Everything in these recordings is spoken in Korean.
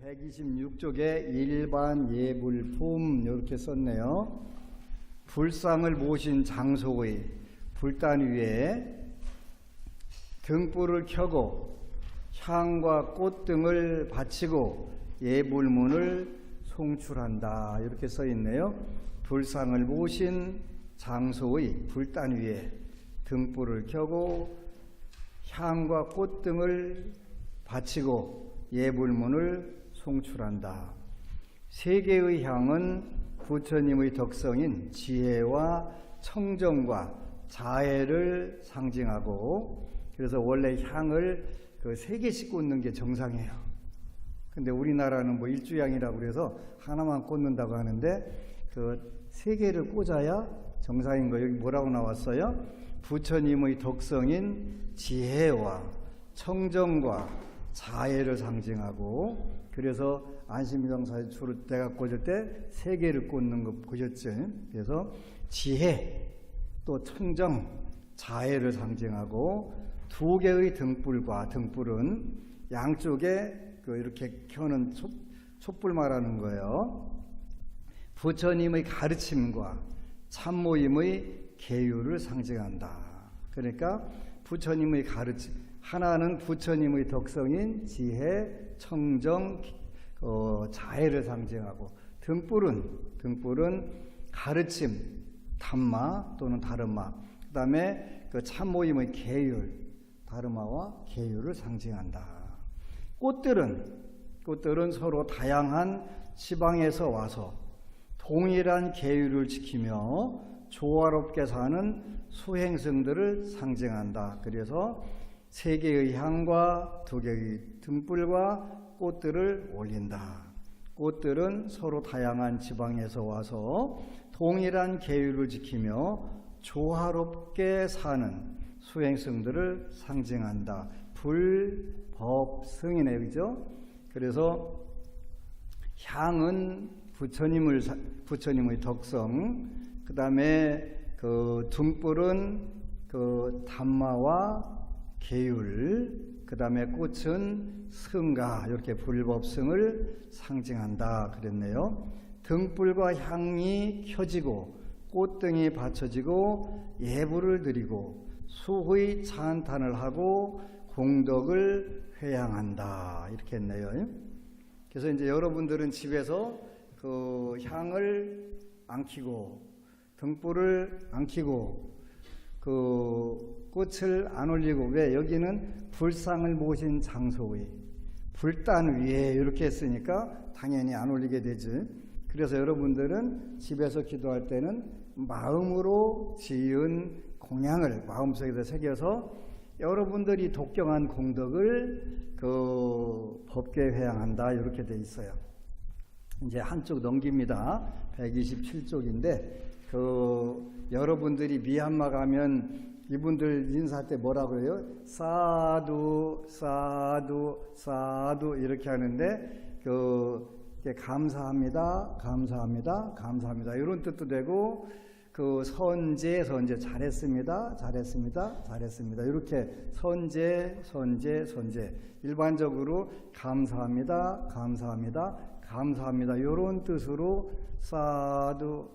126쪽에 일반 예불품 이렇게 썼네요. 불상을 모신 장소의 불단 위에 등불을 켜고 향과 꽃 등을 바치고 예불문을 송출한다 이렇게 써 있네요. 불상을 모신 장소의 불단 위에 등불을 켜고 향과 꽃 등을 바치고 예불문을 송출한다. 세 개의 향은 부처님의 덕성인 지혜와 청정과 자애를 상징하고, 그래서 원래 향을 세 개씩 꽂는 게 정상이에요. 근데 우리나라는 뭐 일주향이라고 그래서 하나만 꽂는다고 하는데 세 개를 꽂아야 정상인 거예요. 여기 뭐라고 나왔어요? 부처님의 덕성인 지혜와 청정과 자애를 상징하고, 그래서 안심명사에 주로 내가 꽂을 때 세 개를 꽂는 거 보셨죠? 그래서 지혜 또 청정 자애를 상징하고, 두 개의 등불과, 등불은 양쪽에 이렇게 켜는 촛불 말하는 거예요. 부처님의 가르침과 참모임의 계율을 상징한다. 그러니까 부처님의 가르침, 하나는 부처님의 덕성인 지혜, 청정, 자애를 상징하고, 등불은 가르침, 담마 또는 다르마, 그 다음에 참모임의 계율, 다르마와 계율을 상징한다. 꽃들은 서로 다양한 지방에서 와서 동일한 계율을 지키며 조화롭게 사는 수행승들을 상징한다. 그래서 세 개의 향과 두 개의 등불과 꽃들을 올린다. 꽃들은 서로 다양한 지방에서 와서 동일한 계율을 지키며 조화롭게 사는 수행승들을 상징한다. 불법승이네요, 그죠? 그래서 향은 부처님의 덕성, 그 다음에 등불은 담마와 계율, 그 다음에 꽃은 승가, 이렇게 불법승을 상징한다 그랬네요. 등불과 향이 켜지고 꽃등이 받쳐지고 예불을 드리고 수의 찬탄을 하고 공덕을 회양한다 이렇게 했네요. 그래서 이제 여러분들은 집에서 향을 안 켜고 등불을 안 켜고 꽃을 안 올리고, 왜? 여기는 불상을 모신 장소의 불단 위에 이렇게 했으니까 당연히 안 올리게 되지. 그래서 여러분들은 집에서 기도할 때는 마음으로 지은 공양을 마음속에다 새겨서 여러분들이 독경한 공덕을 법궤 회양한다 이렇게 돼 있어요. 이제 한쪽 넘깁니다. 127쪽인데 여러분들이 미얀마 가면 이분들 인사할 때 뭐라고 해요? 사두 사두 사두 이렇게 하는데 감사합니다 감사합니다 감사합니다 이런 뜻도 되고, 선제 잘했습니다 잘했습니다 잘했습니다 이렇게 선제 일반적으로 감사합니다 감사합니다 감사합니다 이런 뜻으로 사두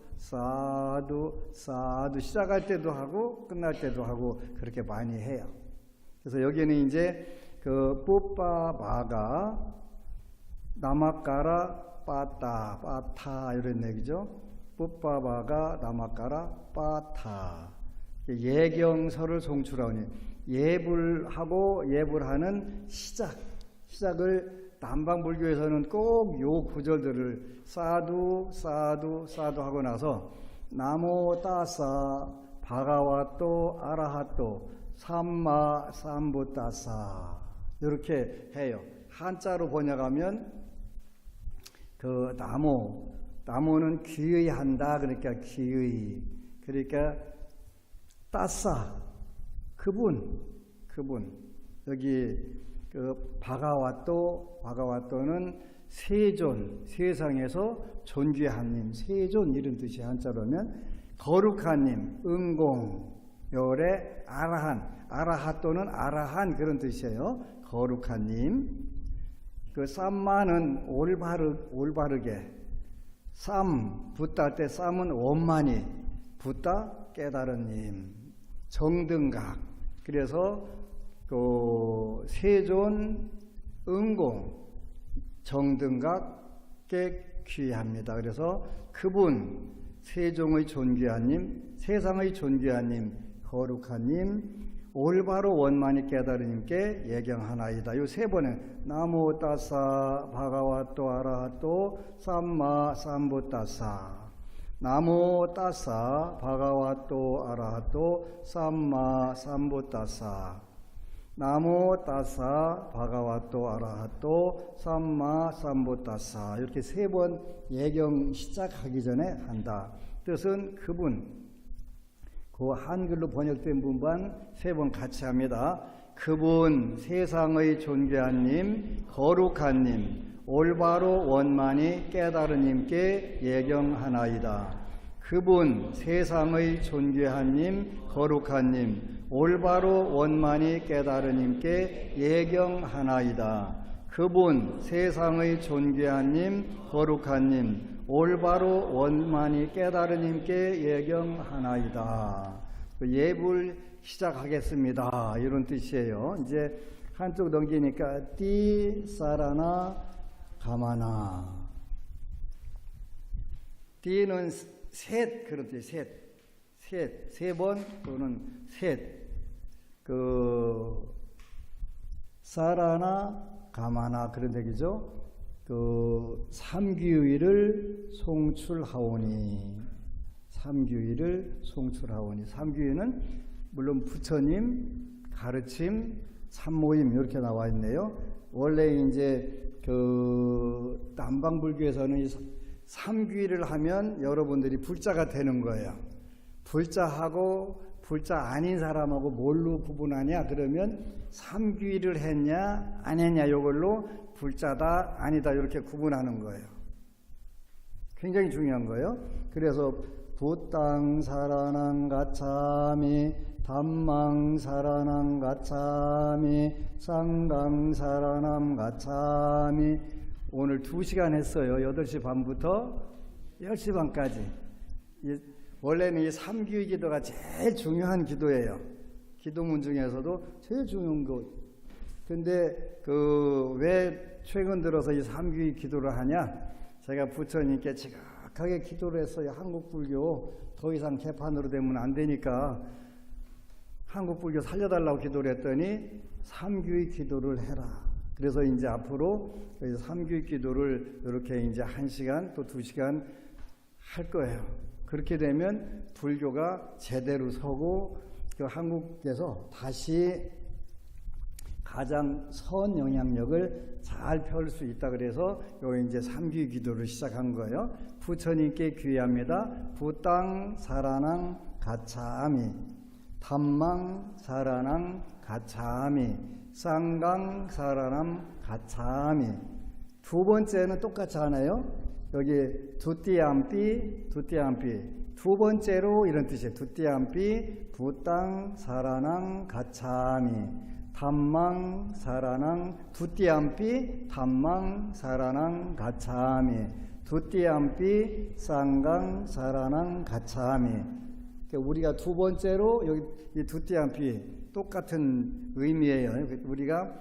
시작할 때도 하고 끝날 때도 하고 그렇게 많이 해요. 그래서 여기는 이제 뽀빠바가 나마까라 빠타 이런 얘기죠. 뽀빠바가 나마까라 빠타, 예경서를 송출하니 예불하는 시작을 남방불교에서는 꼭 요 구절들을 사두 하고 나서 나모 따사 바가와또 아라하또 삼마 삼부따사 이렇게 해요. 한자로 번역하면 나모는 귀의한다, 그러니까 귀의, 그러니까 따사 그분 여기 바가와또는 세존, 세상에서 존귀한 님, 세존 이런 뜻이 한자로면 거룩한 님, 은공, 열애, 아라한, 아라하또는 아라한 그런 뜻이에요. 거룩한 님. 그 쌈마는 올바르게, 쌈 붓다 할 때 쌈은 원만히, 붓다 깨달은 님, 정등각. 그래서 그 세존 응공 정등각께 귀합니다. 그래서 그분 세종의 존귀한 님, 세상의 존귀한 님, 거룩한 님, 올바로 원만히 깨달은 님께 예경하나이다. 요 세 번에 나모 따사 바가와또 아라하또 삼마 삼부따사, 나모 따사 바가와또 아라하또 삼마 삼부따사, 나모 따사 바가와또 아라하또 삼마 삼부따사. 이렇게 세 번 예경 시작하기 전에 한다. 뜻은 그분, 그 한글로 번역된 분만 세 번 같이 합니다. 그분 세상의 존귀한 님, 거룩한 님, 올바로 원만히 깨달은 님께 예경하나이다. 그분 세상의 존귀한 님, 거룩한 님, 올바로 원만히 깨달은 님께 예경하나이다. 그분 세상의 존귀한 님, 거룩한 님, 올바로 원만히 깨달은 님께 예경하나이다. 예불 시작하겠습니다. 이런 뜻이에요. 이제 한쪽 넘기니까 띠 사라나 가마나. 띠는 셋, 그런 뜻, 세 번 또는 셋. 사라나 가마나 그런 얘기죠. 삼귀의를 송출하오니, 삼귀의를 송출하오니. 삼귀의는 물론 부처님 가르침, 참모임 이렇게 나와 있네요. 원래 이제 남방불교에서는 삼귀의를 하면 여러분들이 불자가 되는 거예요. 불자하고 불자 아닌 사람하고 뭘로 구분하냐? 그러면 삼귀의를 했냐 안 했냐 이걸로 불자다 아니다 이렇게 구분하는 거예요. 굉장히 중요한 거예요. 그래서 부땅 사라낭 가차미, 담망 사라낭 가차미, 쌍강 사라낭 가차미. 오늘 2시간 했어요. 8시 반부터 10시 반까지. 원래는 이 삼귀의 기도가 제일 중요한 기도예요. 기도문 중에서도 제일 중요한 거. 근데 왜 최근 들어서 이 삼귀의 기도를 하냐? 제가 부처님께 지각하게 기도를 했어요. 한국 불교 더 이상 개판으로 되면 안 되니까 한국 불교 살려달라고 기도를 했더니 삼귀의 기도를 해라. 그래서 이제 앞으로 삼귀의 기도를 이렇게 이제 1시간 또 2시간 할 거예요. 그렇게 되면 불교가 제대로 서고 한국에서 다시 가장 선 영향력을 잘 펼 수 있다. 그래서 여기 이제 삼귀 기도를 시작한 거예요. 부처님께 귀합니다. 부땅 사라낭 가차아미, 담망 사라낭 가차아미, 쌍강 사라낭 가차아미. 두 번째는 똑같이 하나요? 여기 두띠암삐 두 번째로 이런 뜻이에요. 두띠암삐 부땅 사라낭 가차아미, 담망 사라낭, 두띠암삐 담망 사라낭 가차아미, 두띠암삐 쌍강 사라낭 가차아미. 우리가 두 번째로 여기 이 두띠암삐 똑같은 의미예요. 우리가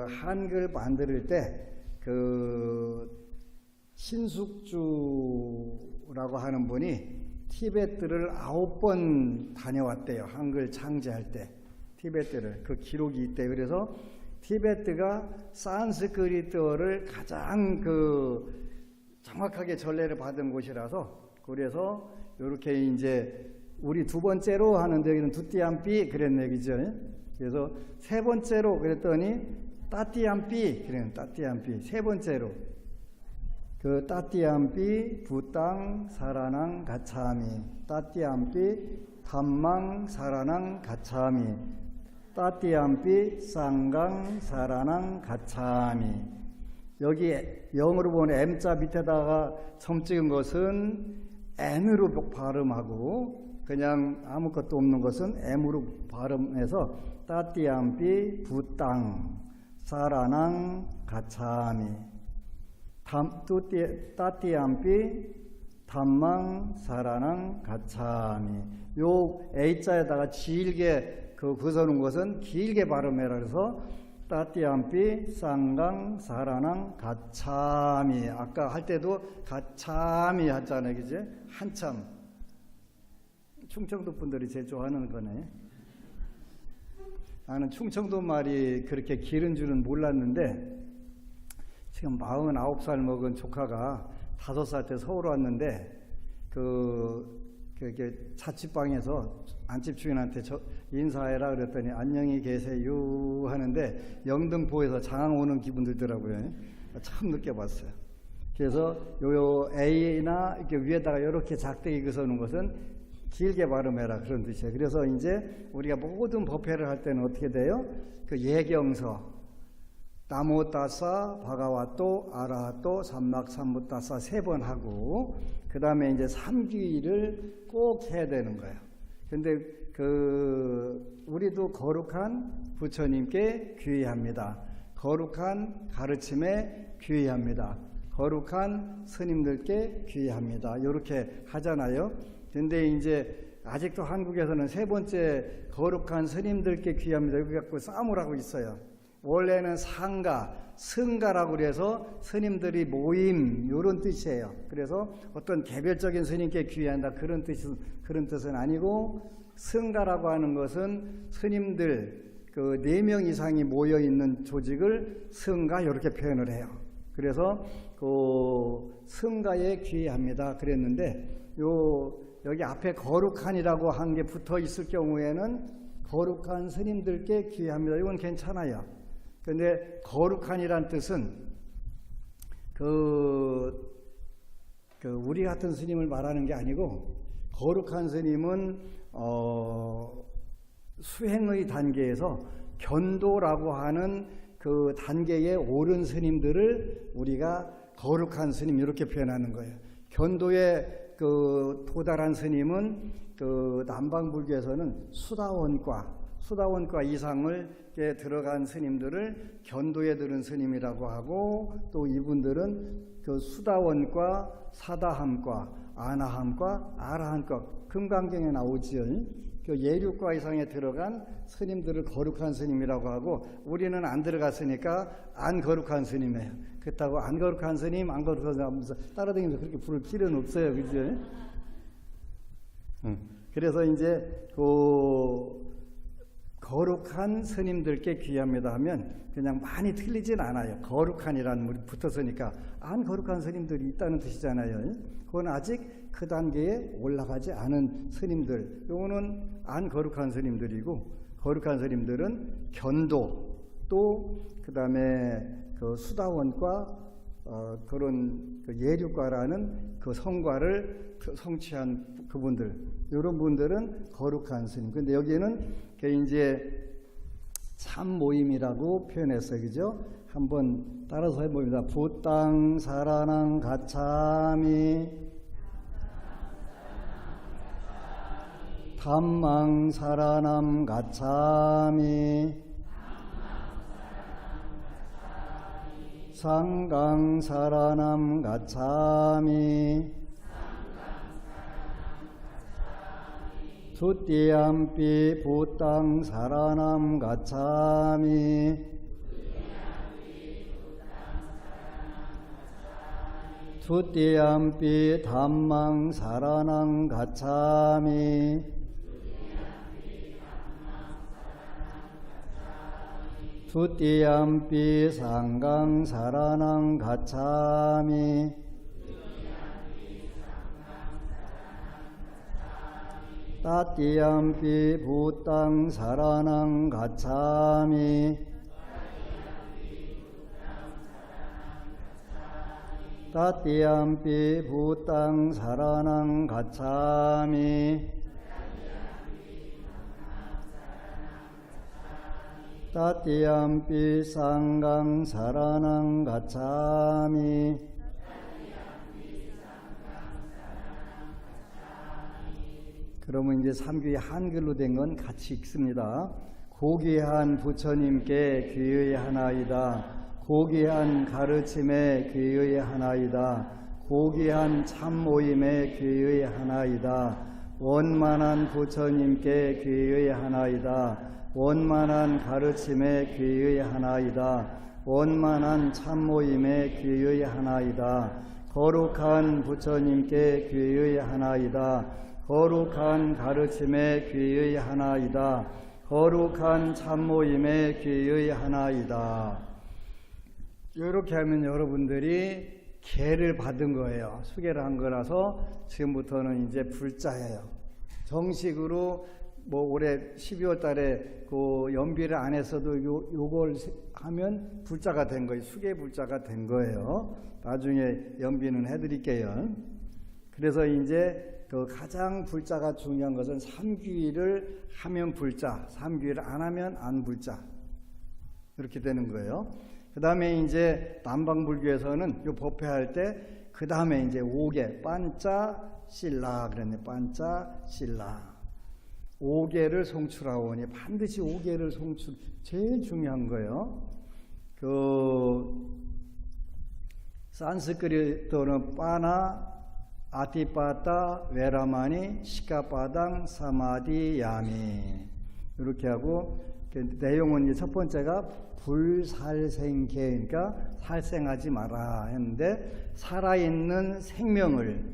한글 만들 때 신숙주라고 하는 분이 티베트를 9번 다녀왔대요. 한글 창제할 때 티베트를, 그 기록이 있대. 그래서 티베트가 산스크리트어를 가장 정확하게 전례를 받은 곳이라서, 그래서 이렇게 이제 우리 두 번째로 하는데 여기는 두띠암삐 그랬네, 얘기죠. 그래서 세 번째로 그랬더니 따띠암삐, 그래요. 따띠암삐 세 번째로. 따띠암삐 부땅 사라낭 가차아미, 따띠암삐 담망 사라낭 가차아미, 따띠암삐 쌍강 사라낭 가차아미. 여기 영어로 보면 M자 밑에다가 점 찍은 것은 N으로 발음하고 그냥 아무것도 없는 것은 M으로 발음해서 따띠암삐 부땅 사라낭 가차미 따띠암삐 담망 사라낭 가차미. 요 A자에다가 길게 부서놓은 것은 길게 발음해라 그래서 따띠암삐 쌍강 사라낭 가차미. 아까 할 때도 가차미 하잖아요, 그지? 한참. 충청도 분들이 제일 좋아하는 거네. 나는 충청도 말이 그렇게 길은 줄은 몰랐는데 지금 49살 먹은 조카가 5살 때 서울 왔는데 자취방에서 안집 주인한테 인사해라 그랬더니 안녕히 계세요 하는데 영등포에서 장항 오는 기분 들더라고요. 참 느껴봤어요. 그래서 요 A나 이렇게 위에다가 이렇게 작대기 그서는 것은 길게 발음해라 그런 뜻이에요. 그래서 이제 우리가 모든 법회를 할 때는 어떻게 돼요? 그 예경서 나모따사 바가와또 아라하또 삼막삼무따사 3번 하고 그 다음에 이제 삼귀를 꼭 해야 되는 거예요. 근데 우리도 거룩한 부처님께 귀의합니다. 거룩한 가르침에 귀의합니다. 거룩한 스님들께 귀의합니다. 이렇게 하잖아요. 근데 이제 아직도 한국에서는 3번째 거룩한 스님들께 귀의합니다. 여기 갖고 싸움을 하고 있어요. 원래는 상가, 승가라고 그래서 스님들이 모임 이런 뜻이에요. 그래서 어떤 개별적인 스님께 귀의한다 그런 뜻은 아니고 승가라고 하는 것은 스님들 4명 이상이 모여 있는 조직을 승가 이렇게 표현을 해요. 그래서 승가에 귀의합니다 그랬는데 여기 앞에 거룩한이라고 한 게 붙어 있을 경우에는 거룩한 스님들께 귀의합니다. 이건 괜찮아요. 근데 거룩한이란 뜻은 우리 같은 스님을 말하는 게 아니고 거룩한 스님은 수행의 단계에서 견도라고 하는 그 단계에 오른 스님들을 우리가 거룩한 스님 이렇게 표현하는 거예요. 견도에 도달한 스님은 남방불교에서는 수다원과 이상을 들어간 스님들을 견도에 들은 스님이라고 하고 또 이분들은 수다원과 사다함과 아나함과 아라함과 금강경에 나오지요. 예륙과 이상에 들어간 스님들을 거룩한 스님이라고 하고 우리는 안 들어갔으니까 안 거룩한 스님이에요. 그렇다고 안 거룩한 스님, 안 거룩한 스님 하면서 따라다니면서 그렇게 부를 필요는 없어요. 그죠? 그래서 이제 거룩한 스님들께 귀의합니다 하면 그냥 많이 틀리진 않아요. 거룩한이라는 말이 붙었으니까 안 거룩한 스님들이 있다는 뜻이잖아요. 그건 아직 그 단계에 올라가지 않은 스님들. 요거는 안 거룩한 스님들이고 거룩한 스님들은 견도 또 그다음에 수다원과 그런 예류과라는 성과를 성취한 그분들, 이런 분들은 거룩한 스님. 근데 여기는 이제 참 모임이라고 표현했어요, 그죠? 한번 따라서 해봅니다. 부땅 사라낭 가차미, 담망 사라남 가차미, 상강 사라남 가차미, 투띠암삐 부땅 사라남 가차미, 투띠암삐 담망 사라남 가차미, 투띠암삐 상강 사라남 가차미, 따띠암삐 부땅 사라남 가차미, 따띠암삐 부땅 사라남 가차미, 따띠암삐 상강 사라남 가차미, 그러면 이제 삼귀 한글로 된 건 같이 읽습니다. 고귀한 부처님께 귀의하나이다. 고귀한 가르침에 귀의하나이다. 고귀한 참모임에 귀의하나이다. 원만한 부처님께 귀의하나이다. 원만한 가르침에 귀의하나이다. 원만한 참모임에 귀의하나이다. 거룩한 부처님께 귀의하나이다. 거룩한 가르침에 귀의하나이다. 거룩한 참모임에 귀의하나이다. 이렇게 하면 여러분들이 계를 받은 거예요. 수계를 한 거라서 지금부터는 이제 불자예요. 정식으로 뭐 올해 12월 달에 그 연비를 안 했어도 요걸 하면 불자가 된 거예요. 수계 불자가 된 거예요. 나중에 연비는 해드릴게요. 그래서 이제 그 가장 불자가 중요한 것은 삼귀를 하면 불자, 삼귀를 안 하면 안 불자. 이렇게 되는 거예요. 그 다음에 이제 남방불교에서는 요 법회할 때, 그 다음에 이제 5개, 반자, 실라, 그랬네. 반자, 실라. 5개를 송출하오니, 반드시 5개를 송출, 제일 중요한 거예요. 산스크리트어는 빠나, 아티파타, 베라마니, 시카파당, 사마디, 야미. 이렇게 하고, 내용은 이제 첫 번째가 불살생계, 그러니까 살생하지 마라 했는데, 살아있는 생명을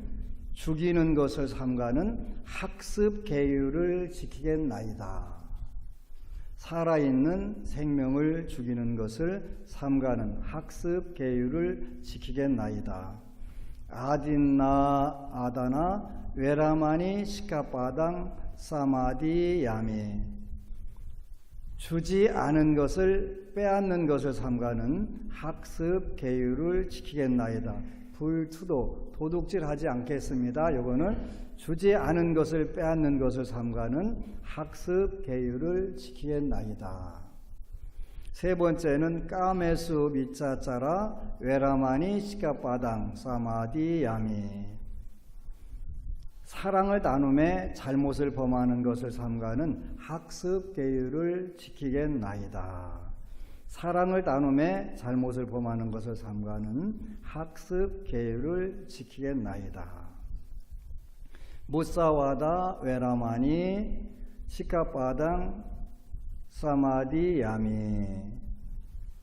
죽이는 것을 삼가는 학습 계율을 지키겠나이다. 살아있는 생명을 죽이는 것을 삼가는 학습 계율을 지키겠나이다. 아딘나 아다나 웨라마니 시카파당 사마디 야미. 주지 않은 것을 빼앗는 것을 삼가는 학습 계율을 지키겠나이다. 불투도, 도둑질하지 않겠습니다. 요거는 주지 않은 것을 빼앗는 것을 삼가는 학습 계율을 지키겠나이다. 세 번째는 까메수 미짜짜라 웨라마니 시카파당 사마디 야미. 사랑을 나눔에 잘못을 범하는 것을 삼가는 학습 계율을 지키겠나이다. 사랑을 나눔에 잘못을 범하는 것을 삼가는 학습 계율을 지키겠나이다. 무사와다 웨라마니 시카파당 사마디 야미.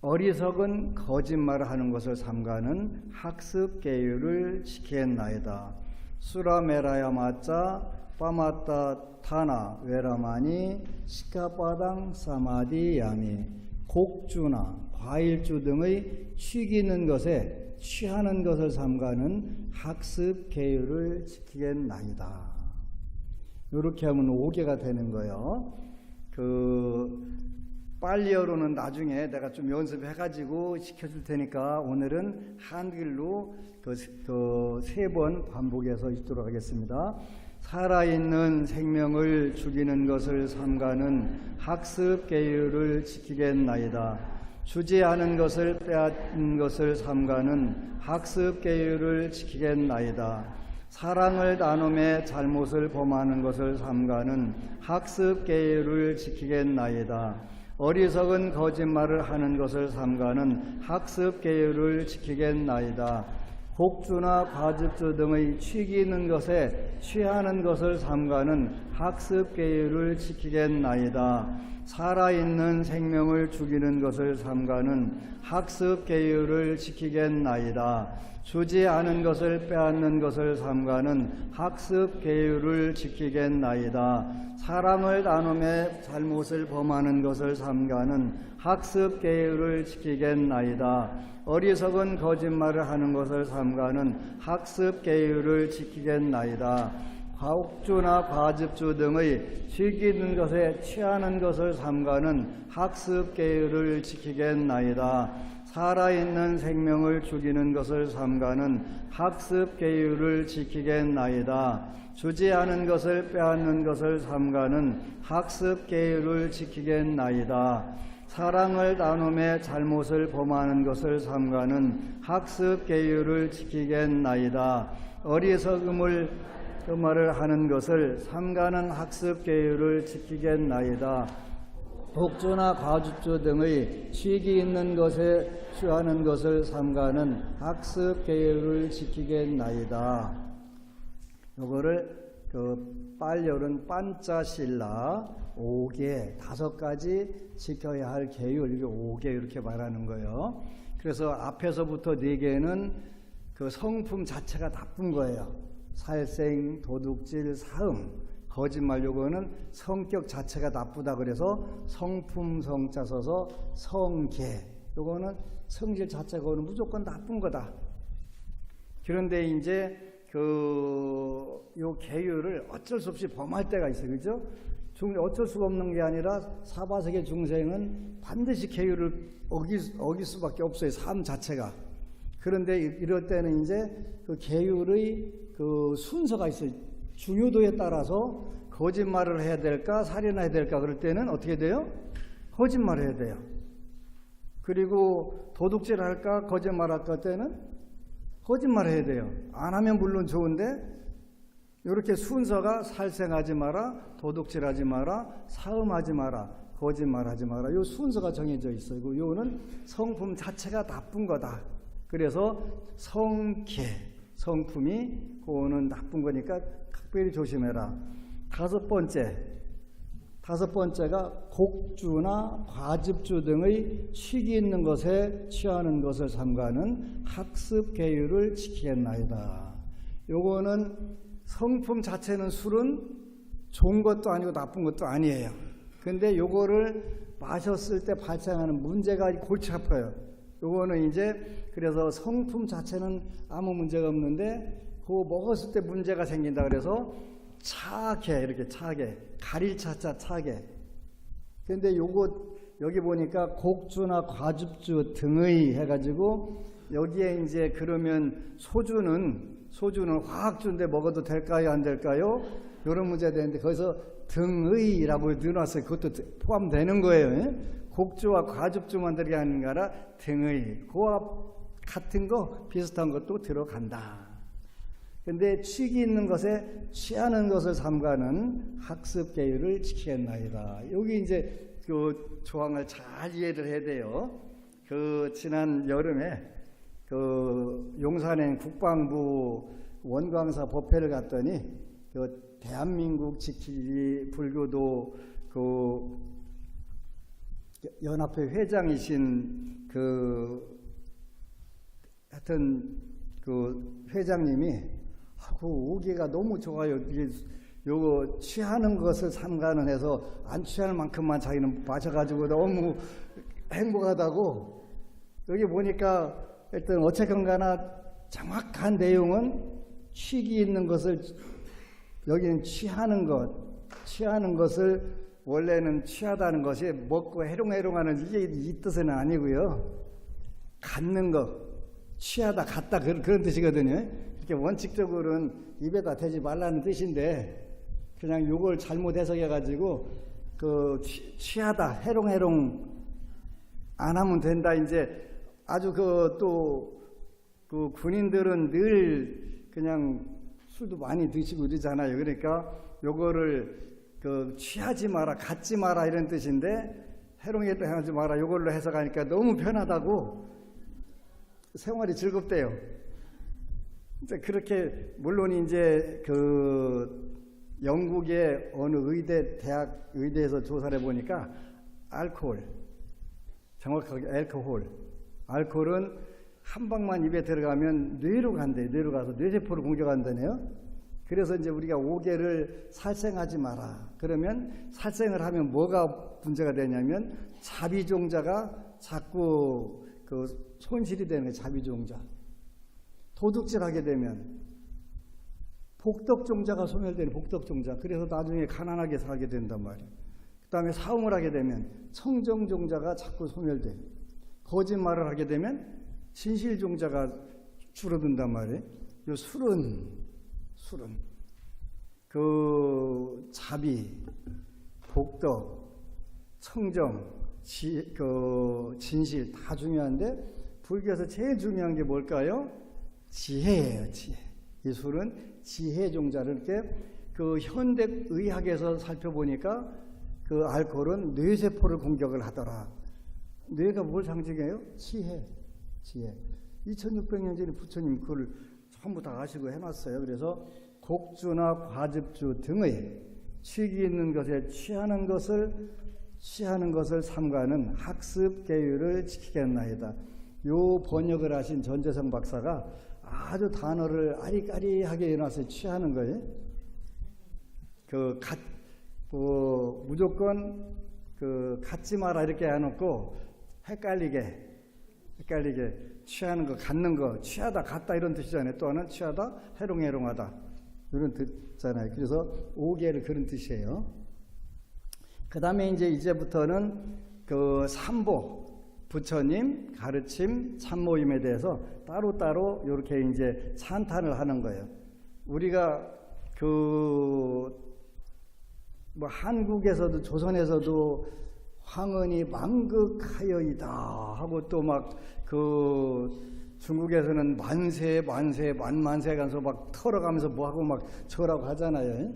어리석은 거짓말을 하는 것을 삼가는 학습 계율을 지키겠나이다. 수라메라야 마짜 파마타 타나 웨라마니 시카파당 사마디 야미. 곡주나 과일주 등의 취기는 것에 취하는 것을 삼가는 학습 계율을 지키겠나이다. 이렇게 하면 5개가 되는 거예요. 빨리어로는 나중에 내가 좀 연습해가지고 시켜줄 테니까 오늘은 한글로 세 번 반복해서 읽도록 하겠습니다. 살아있는 생명을 죽이는 것을 삼가는 학습 계율을 지키겠나이다. 주지 않은 것을 빼앗는 것을 삼가는 학습 계율을 지키겠나이다. 사랑을 나눔에 잘못을 범하는 것을 삼가는 학습 계율을 지키겠나이다. 어리석은 거짓말을 하는 것을 삼가는 학습 계율을 지키겠나이다. 곡주나 과즙주 등의 취기는 것에 취하는 것을 삼가는 학습 계율을 지키겠나이다. 살아있는 생명을 죽이는 것을 삼가는 학습 계율을 지키겠나이다. 주지 않은 것을 빼앗는 것을 삼가는 학습 계율을 지키겠나이다. 사랑을 나눔에 잘못을 범하는 것을 삼가는 학습 계율을 지키겠나이다. 어리석은 거짓말을 하는 것을 삼가는 학습 계율을 지키겠나이다. 곡주나 과즙주 등의 즐기는 것에 취하는 것을 삼가는 학습 계율을 지키겠나이다. 살아있는 생명을 죽이는 것을 삼가는 학습 계율을 지키겠나이다. 주지 않은 것을 빼앗는 것을 삼가는 학습 계율을 지키겠나이다. 사랑을 나눔에 잘못을 범하는 것을 삼가는 학습 계율을 지키겠나이다. 어리석음을 말을 하는 것을 삼가는 학습 계율을 지키겠나이다. 독주나 과주주 등의 취기 있는 것에 취하는 것을 삼가는 학습 계율을 지키겠나이다. 요거를 빨열은 반자실라 5개 5가지 지켜야 할 계율, 이게 5개 이렇게 말하는 거예요. 그래서 앞에서부터 4개는 그 성품 자체가 나쁜 거예요. 살생, 도둑질, 사음, 거짓말, 요거는 성격 자체가 나쁘다 그래서 성품 성자 써서 성계, 요거는 성질 자체가 무조건 나쁜 거다. 그런데 이제 요 계율을 어쩔 수 없이 범할 때가 있어요. 그죠? 어쩔 수가 없는 게 아니라 사바세계 중생은 반드시 계율을 어길 수밖에 없어요. 삶 자체가. 그런데 이럴 때는 이제 그 계율의 그 순서가 있어요. 중요도에 따라서 거짓말을 해야 될까, 살인해야 될까, 그럴 때는 어떻게 돼요? 거짓말을 해야 돼요. 그리고 도둑질 할까, 거짓말 할까 때는 거짓말을 해야 돼요. 안 하면 물론 좋은데, 이렇게 순서가 살생하지 마라, 도둑질하지 마라, 사음하지 마라, 거짓말하지 마라. 요 순서가 정해져 있어요. 요는 성품 자체가 나쁜 거다. 그래서 성계, 성품이 그거는 나쁜 거니까 특별히 조심해라. 다섯 번째가 곡주나 과즙주 등의 취기 있는 것에 취하는 것을 삼가는 학습 계율을 지키겠나이다. 요거는 성품 자체는 술은 좋은 것도 아니고 나쁜 것도 아니에요. 근데 요거를 마셨을 때 발생하는 문제가 골치 아파요. 요거는 이제 그래서 성품 자체는 아무 문제가 없는데 그거 먹었을 때 문제가 생긴다 그래서 차게, 이렇게 차게, 가릴 차자 차게. 근데 요거 여기 보니까 곡주나 과즙주 등의 해가지고 여기에 이제 그러면 소주는 화학주인데 먹어도 될까요, 안 될까요? 이런 문제가 되는데 거기서 등의라고 넣어놨어요. 그것도 포함되는 거예요. 곡주와 과즙주만 들어가는 거라 등의, 그와 같은 거 비슷한 것도 들어간다. 근데 취기 있는 것에 취하는 것을 삼가는 학습 계율을 지키겠나이다. 여기 이제 그 조항을 잘 이해를 해야 돼요. 그 지난 여름에 그 용산에 국방부 원광사 법회를 갔더니 그 대한민국 지키기 불교도 그 연합회 회장이신 하여튼 그 회장님이 그 오기가 너무 좋아요. 요거 취하는 것을 삼가는 해서 안 취할 만큼만 자기는 마셔가지고 너무 행복하다고. 여기 보니까 일단 어쨌건 가나 정확한 내용은 취기 있는 것을 여기는 취하는 것을 원래는 취하다는 것이 먹고 해롱해롱하는 이게 이 뜻은 아니고요. 갖는 것, 취하다, 갖다 그런 뜻이거든요. 이렇게 원칙적으로는 입에다 대지 말라는 뜻인데 그냥 요걸 잘못 해석해가지고 그 취하다, 해롱해롱 안 하면 된다. 이제 아주 그 군인들은 늘 그냥 술도 많이 드시고 이러잖아요. 그러니까 요거를 그 취하지 마라, 갖지 마라 이런 뜻인데 해롱해롱 하지 마라 요걸로 해석하니까 너무 편하다고 생활이 즐겁대요. 이제 그렇게 물론 이제 그 영국의 어느 의대에서 조사를 해보니까 정확하게 알코올은 한 방만 입에 들어가면 뇌로 간대. 뇌로 가서 뇌세포를 공격한다네요. 그래서 이제 우리가 5개를 살생하지 마라. 그러면 살생을 하면 뭐가 문제가 되냐면 자비종자가 자꾸 그 손실이 되는 거예요. 자비종자. 도둑질하게 되면 복덕종자가 소멸되는 복덕종자. 그래서 나중에 가난하게 살게 된단 말이에요. 그 다음에 사음을 하게 되면 청정종자가 자꾸 소멸돼요. 거짓말을 하게 되면 진실종자가 줄어든단 말이에요. 요 술은 그 자비, 복덕, 청정, 진실 다 중요한데 불교에서 제일 중요한 게 뭘까요? 지혜예요. 지혜. 이 술은 지혜종자를 이렇게 그 현대의학에서 살펴보니까 그 알코올은 뇌세포를 공격을 하더라. 뇌가 뭘 상징해요? 지혜. 2600년 전에 부처님 그걸 전부 다 아시고 해놨어요. 그래서 곡주나 과즙주 등의 취기 있는 것에 취하는 것을 삼가는 학습 계율을 지키겠나이다. 요 번역을 하신 전재성 박사가 아주 단어를 아리까리하게 해놨어요. 취하는 거예요. 무조건 갖지 마라 이렇게 해놓고 헷갈리게 취하는 거, 갖는 거, 취하다, 갖다 이런 뜻이잖아요. 또 하나는 취하다, 해롱해롱하다 이런 뜻잖아요. 그래서 5개를 그런 뜻이에요. 그 다음에 이제부터는 그 삼보, 부처님 가르침, 참모임에 대해서 따로따로 이렇게 이제 찬탄을 하는 거예요. 우리가 한국에서도 조선에서도 황은이 망극하여이다 하고 또 막 중국에서는 만세 만만세 가면서 막 털어가면서 뭐하고 막 저라고 하잖아요.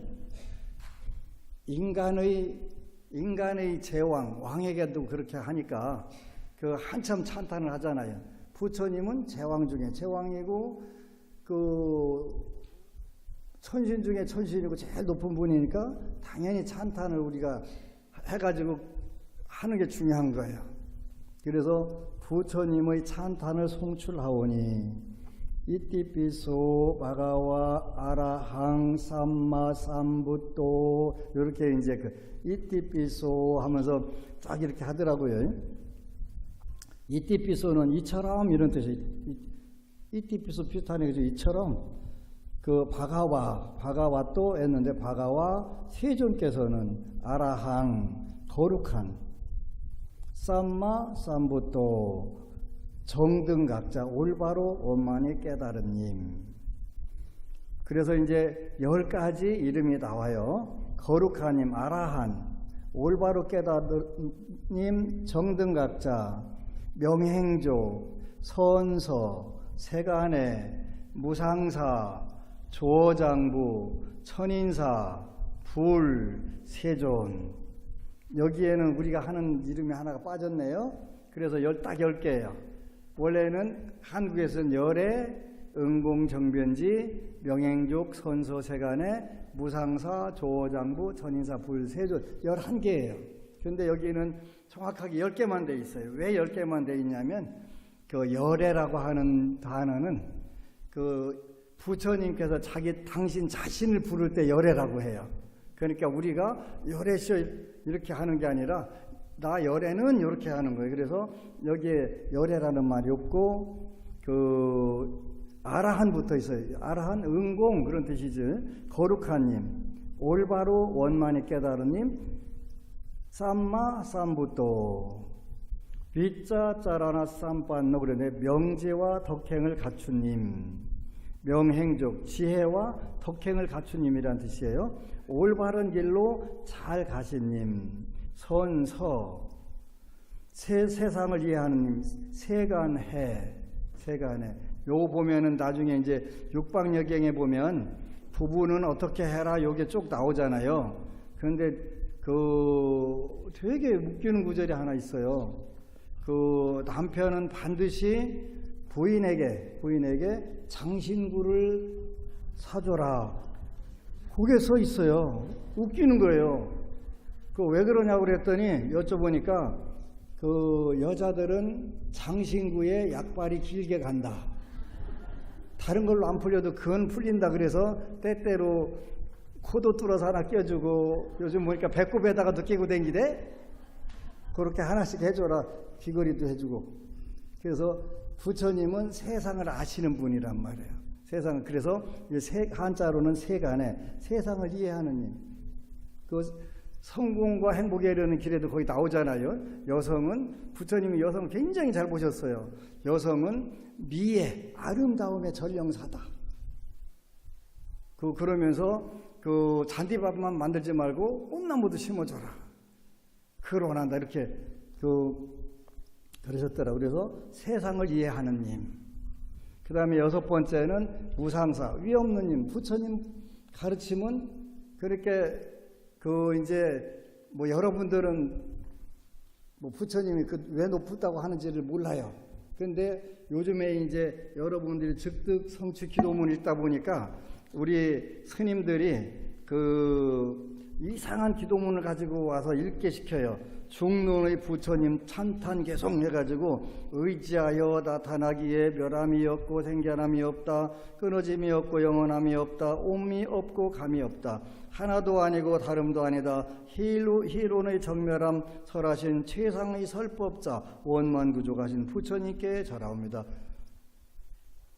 인간의 제왕, 왕에게도 그렇게 하니까 한참 찬탄을 하잖아요. 부처님은 제왕 중에 제왕이고 천신 중에 천신이고 제일 높은 분이니까 당연히 찬탄을 우리가 해가지고 하는 게 중요한 거예요. 그래서 부처님의 찬탄을 송출하오니 이띠피소 바가와 아라항 삼마 삼부또 이렇게 이제 이띠피소 하면서 쫙 이렇게 하더라고요. 이띠피소는 이처럼 이런 뜻이 이띠피소 비슷하네. 그죠? 이처럼 바가와 또 했는데 바가와 세존께서는 아라항 거룩한 삼마 삼부또 정등각자 올바로 원만히 깨달은 님. 그래서 이제 10가지 이름이 나와요. 거룩한 님, 아라한, 올바로 깨달은 님, 정등각자, 명행조, 선서, 세간의, 무상사, 조어장부, 천인사, 불, 세존. 여기에는 우리가 하는 이름이 하나가 빠졌네요. 그래서 딱 10개예요. 원래는 한국에서는 열애, 응공정변지, 명행족, 선서, 세간의, 무상사, 조어장부, 천인사, 불, 세존 11개예요. 그런데 여기는 정확하게 10개만 돼 있어요. 왜 10개만 돼 있냐면 열애라고 하는 단어는 부처님께서 당신 자신을 부를 때 열애라고 해요. 그러니까 우리가 열애시여 이렇게 하는 게 아니라 나 열애는 이렇게 하는 거예요. 그래서 여기에 열애라는 말이 없고 아라한 붙어 있어요. 아라한 응공 그런 뜻이죠. 거룩한 님, 올바로 원만히 깨달은 님, 삼마 삼부또 비자 짜라나 쌈빤노 그러네. 명제와 덕행을 갖춘 님, 명행족 지혜와 덕행을 갖춘 님이란 뜻이에요. 올바른 길로 잘 가신 님, 선서 세상을 이해하는 님, 세간해. 요거 보면은 나중에 이제 육방여경에 보면 부부는 어떻게 해라 요게 쭉 나오잖아요. 그런데 되게 웃기는 구절이 하나 있어요. 남편은 반드시 부인에게 장신구를 사줘라. 그게 써 있어요. 웃기는 거예요. 왜 그러냐고 그랬더니 여쭤보니까 여자들은 장신구에 약발이 길게 간다. 다른 걸로 안 풀려도 그건 풀린다. 그래서 때때로 코도 뚫어서 하나 껴주고 요즘 보니까 배꼽에다가도 끼고 다니대. 그렇게 하나씩 해줘라. 귀걸이도 해주고. 그래서 부처님은 세상을 아시는 분이란 말이에요. 세상을. 그래서 한자로는 세간에 세상을 이해하는 님. 성공과 행복에 이르는 길에도 거기 나오잖아요. 부처님이 여성을 굉장히 잘 보셨어요. 여성은 미의 아름다움의 전령사다. 그러면서 잔디밭만 만들지 말고 꽃나무도 심어줘라. 그걸 원한다. 이렇게 그러셨더라고요. 그래서 세상을 이해하는 님. 그 다음에 6번째는 무상사, 위 없는 님. 부처님 가르침은 그렇게 이제 뭐 여러분들은 뭐 부처님이 왜 높다고 하는지를 몰라요. 그런데 요즘에 이제 여러분들이 즉득 성취 기도문 읽다 보니까 우리 스님들이 이상한 기도문을 가지고 와서 읽게 시켜요. 중론의 부처님 찬탄 개송 해가지고 의지하여 나타나기에 멸함이 없고 생겨남이 없다. 끊어짐이 없고 영원함이 없다. 옴이 없고 감이 없다. 하나도 아니고 다름도 아니다. 희론의 정멸함 설하신 최상의 설법자 원만구조가신 부처님께 절하옵니다.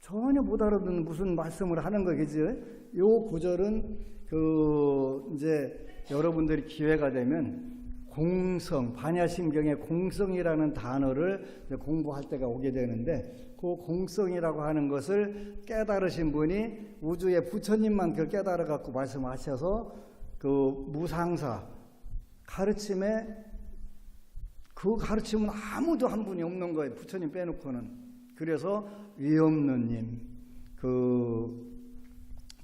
전혀 못 알아듣는 무슨 말씀을 하는 거겠지. 요 구절은 이제 여러분들이 기회가 되면 공성, 반야심경의 공성이라는 단어를 공부할 때가 오게 되는데 그 공성이라고 하는 것을 깨달으신 분이 우주의 부처님만 그걸 깨달아 갖고 말씀하셔서 무상사 가르침에 그 가르침은 아무도 한 분이 없는 거예요. 부처님 빼놓고는. 그래서 위없는 님,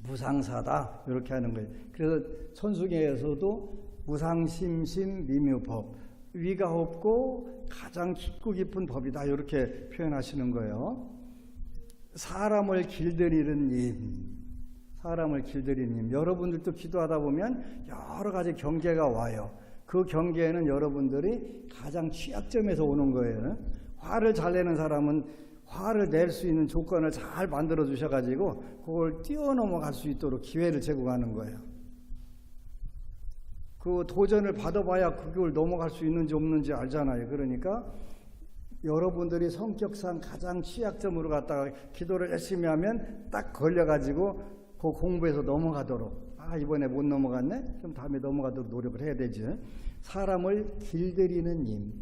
무상사다 이렇게 하는 거예요. 그래서 천수계에서도 무상심심 미묘법, 위가 없고 가장 깊고 깊은 법이다 이렇게 표현하시는 거예요. 사람을 길들이는 님, 사람을 길들이는 님. 여러분들도 기도하다 보면 여러 가지 경계가 와요. 그 경계에는 여러분들이 가장 취약점에서 오는 거예요. 화를 잘 내는 사람은 화를 낼 수 있는 조건을 잘 만들어 주셔가지고 그걸 뛰어넘어갈 수 있도록 기회를 제공하는 거예요. 그 도전을 받아봐야 그걸 넘어갈 수 있는지 없는지 알잖아요. 그러니까 여러분들이 성격상 가장 취약점으로 갖다가 기도를 열심히 하면 딱 걸려가지고 그 공부에서 넘어가도록, 이번에 못 넘어갔네? 그럼 다음에 넘어가도록 노력을 해야 되지. 사람을 길들이는 님,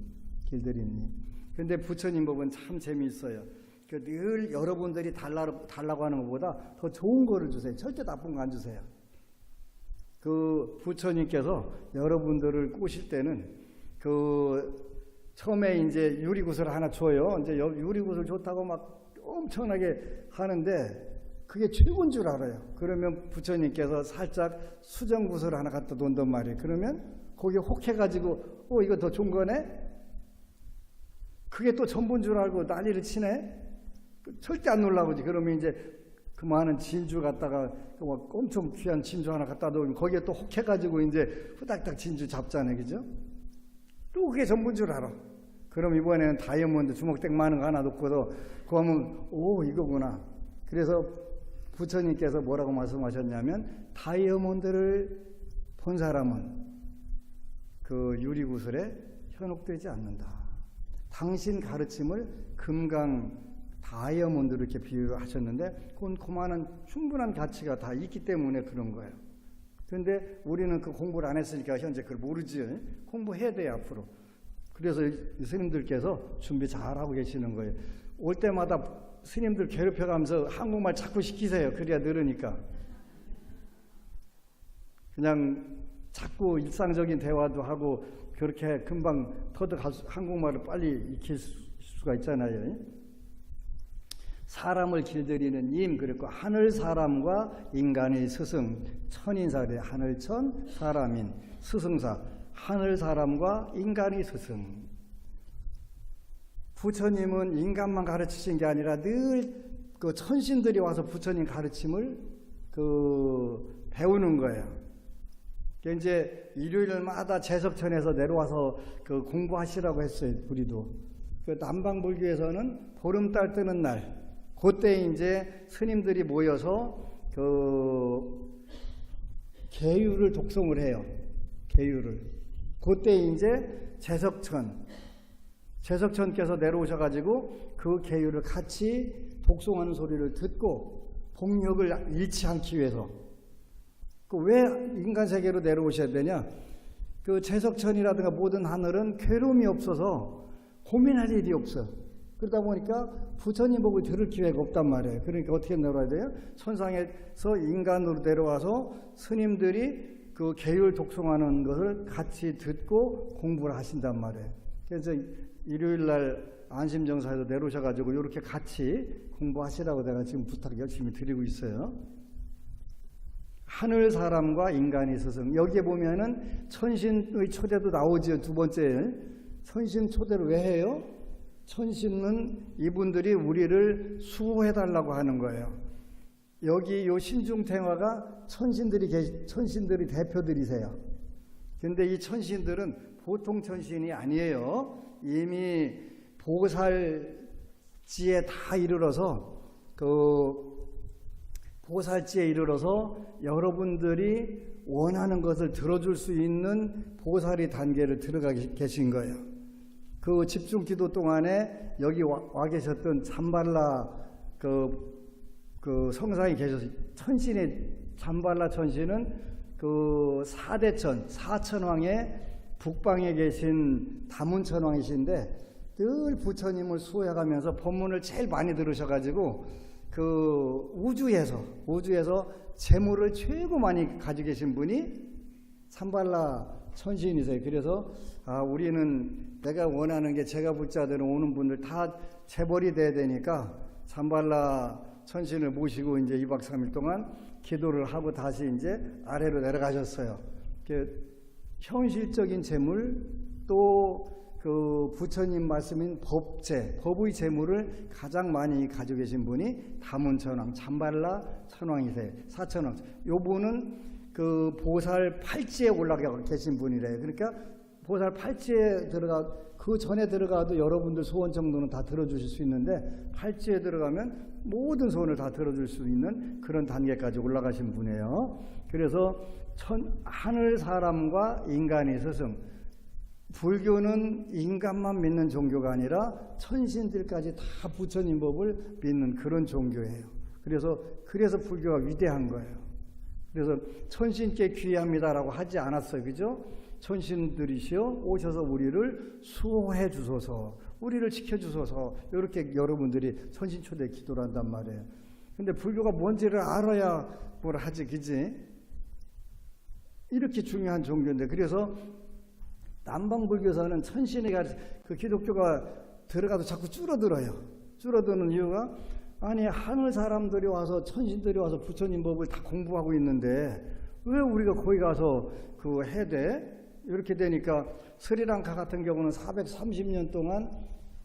길들이는 님. 근데 부처님 법은 참 재미있어요. 늘 여러분들이 달라고 하는 것보다 더 좋은 거를 주세요. 절대 나쁜 거 안 주세요. 부처님께서 여러분들을 꼬실 때는 처음에 이제 유리구슬 하나 줘요. 이제 유리구슬 좋다고 막 엄청나게 하는데 그게 최고인 줄 알아요. 그러면 부처님께서 살짝 수정구슬 하나 갖다 놓는단 말이에요. 그러면 거기에 혹해가지고 이거 더 좋은 거네? 그게 또 전부인 줄 알고 난리를 치네? 절대 안 놀라고지. 그러면 이제 그 많은 진주 갖다가 엄청 귀한 진주 하나 갖다 놓으면 거기에 또 혹해가지고 이제 후닥닥 진주 잡잖아요. 그죠? 또 그게 전부인 줄 알아. 그럼 이번에는 다이아몬드 주먹대 많은 거 하나 놓고도 그거 하면 이거구나. 그래서 부처님께서 뭐라고 말씀하셨냐면 다이아몬드를 본 사람은 그 유리구슬에 현혹되지 않는다. 당신 가르침을 금강 다이아몬드 이렇게 비유를 하셨는데 그만한 충분한 가치가 다 있기 때문에 그런 거예요. 그런데 우리는 그 공부를 안 했으니까 현재 그걸 모르지. 공부해야 돼요 앞으로. 그래서 스님들께서 준비 잘하고 계시는 거예요. 올 때마다 스님들 괴롭혀가면서 한국말 자꾸 시키세요. 그래야 늘으니까. 그냥 자꾸 일상적인 대화도 하고 그렇게 금방 터득 한국말을 빨리 익힐 수가 있잖아요. 사람을 길들이는 님, 그리고 하늘 사람과 인간의 스승, 천인사래 하늘천 사람인 스승사, 하늘 사람과 인간의 스승. 부처님은 인간만 가르치신 게 아니라 늘 그 천신들이 와서 부처님 가르침을 배우는 거예요. 이제 일요일마다 제석천에서 내려와서 공부하시라고 했어요. 우리도. 남방불교에서는 보름달 뜨는 날, 그때 이제 스님들이 모여서 계율을 독송을 해요. 계율을. 그때 이제 제석천께서 내려오셔가지고 그 계율을 같이 독송하는 소리를 듣고 복력을 잃지 않기 위해서. 왜 인간 세계로 내려오셔야 되냐? 제석천이라든가 모든 하늘은 괴로움이 없어서 고민할 일이 없어. 그러다 보니까 부처님 법을 들을 기회가 없단 말이에요. 그러니까 어떻게 내려와야 돼요? 천상에서 인간으로 내려와서 스님들이 그 계율 독송하는 것을 같이 듣고 공부를 하신단 말이에요. 그래서 일요일날 안심정사에서 내려오셔가지고 이렇게 같이 공부하시라고 내가 지금 부탁 열심히 드리고 있어요. 하늘 사람과 인간의 스승. 여기에 보면은 천신의 초대도 나오죠. 두 번째. 천신 초대를 왜 해요? 천신은 이분들이 우리를 수호해달라고 하는 거예요. 여기 요 신중탱화가 천신들이 대표들이세요. 근데 이 천신들은 보통 천신이 아니에요. 이미 보살지에 다 이르러서 보살지에 이르러서 여러분들이 원하는 것을 들어줄 수 있는 보살의 단계를 들어가 계신 거예요. 그 집중기도 동안에 여기 와 계셨던 잠발라 그 성상이 계셨어요. 천신의 잠발라 천신은 그 사대천 사천왕의 북방에 계신 다문천왕이신데 늘 부처님을 수호해가면서 법문을 제일 많이 들으셔가지고 그 우주에서 재물을 최고 많이 가지고 계신 분이 참발라 천신이세요. 그래서 우리는 내가 원하는 게 제가 붙자들은 오는 분들 다 재벌이 돼야 되니까 참발라 천신을 모시고 이제 2박 3일 동안 기도를 하고 다시 이제 아래로 내려가셨어요. 현실적인 재물 또 그 부처님 말씀인 법의 재물을 가장 많이 가지고 계신 분이 다문천왕, 잠발라 천왕이세요. 사천왕. 요 분은 그 보살 팔찌에 올라가 계신 분이래요. 그러니까 보살 팔찌에 그 전에 들어가도 여러분들 소원 정도는 다 들어주실 수 있는데 팔찌에 들어가면 모든 소원을 다 들어줄 수 있는 그런 단계까지 올라가신 분이에요. 그래서 하늘 사람과 인간의 스승. 불교는 인간만 믿는 종교가 아니라 천신들까지 다 부처님 법을 믿는 그런 종교예요. 그래서 불교가 위대한 거예요. 그래서 천신께 귀합니다라고 하지 않았어요. 그죠? 천신들이시여 오셔서 우리를 수호해 주소서, 우리를 지켜주소서, 이렇게 여러분들이 천신초대 기도를 한단 말이에요. 근데 불교가 뭔지를 알아야 뭘 하지, 그지? 이렇게 중요한 종교인데, 그래서 남방불교사는 천신에 그 기독교가 들어가도 자꾸 줄어들어요. 줄어드는 이유가 아니 하늘 사람들이 와서 천신들이 와서 부처님 법을 다 공부하고 있는데 왜 우리가 거기 가서 그 해야 돼? 이렇게 되니까 스리랑카 같은 경우는 430년 동안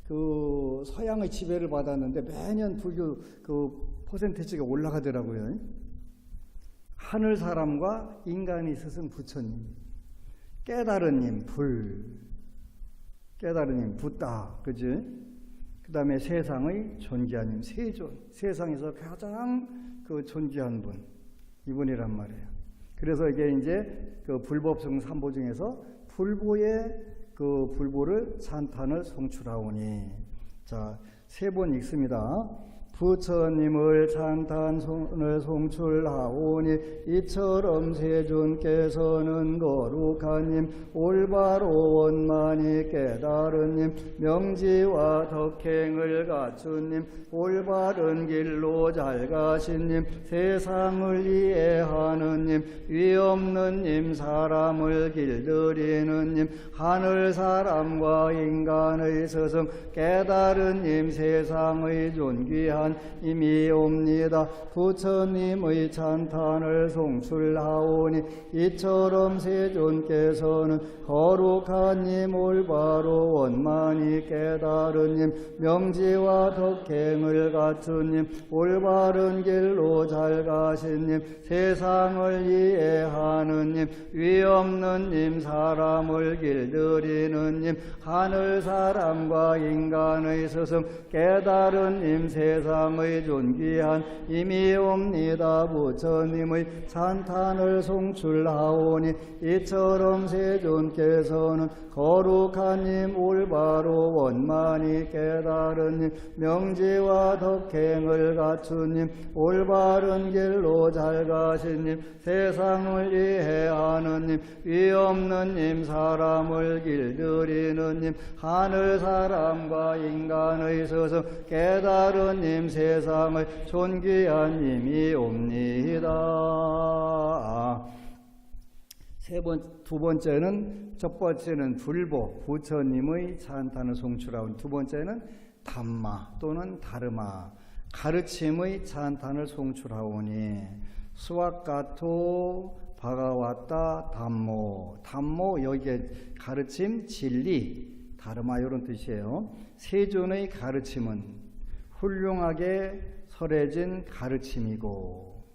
그 서양의 지배를 받았는데 매년 불교 그 퍼센티지가 올라가더라고요. 하늘 사람과 인간의 스승 부처님. 깨달은 님, 깨달은 님, 붓다, 그지? 그 다음에 세상의 존귀한 님, 세존, 세상에서 가장 그 존귀한 분, 이분이란 말이에요. 그래서 이게 이제 그 불법성 삼보 중에서 불보의 그 불보를 찬탄을 송출하오니. 자, 3번 읽습니다. 부처님을 찬탄을 송출하오니 이처럼 세존께서는 거룩한 님, 올바로 원만히 깨달은 님, 명지와 덕행을 갖춘 님, 올바른 길로 잘 가신 님, 세상을 이해하는 님, 위없는 님, 사람을 길들이는 님, 하늘 사람과 인간의 스승, 깨달은 님, 세상의 존귀한 임이옵니다. 부처님의 찬탄을 송출하오니 이처럼 세존께서는 거룩한 님, 올바로 원만히 깨달은 님, 명지와 덕행을 갖춘 님, 올바른 길로 잘 가신 님, 세상을 이해하는 님, 위없는 님, 사람을 길들이는 님, 하늘 사람과 인간의 스승, 깨달은 님, 세상의 존귀한 임이옵니다. 부처님의 찬탄을 송출하오니 이처럼 세존께서는 거룩한 님, 올바로 원만히 깨달은 님, 명지와 덕행을 갖춘 님, 올바른 길로 잘 가신 님, 세상을 이해하는 님, 위없는 님, 사람을 길들이는 님, 하늘 사람과 인간의 스승, 깨달은 님, 세상의 존귀한 님이옵니다. 두 번째는, 첫 번째는 불보, 부처님의 찬탄을 송출하온, 두 번째는 담마 또는 다르마, 가르침의 찬탄을 송출하오니 수와카토 바가와타 담모. 담모 여기에 가르침, 진리, 다르마 이런 뜻이에요. 세존의 가르침은 훌륭하게 설해진 가르침이고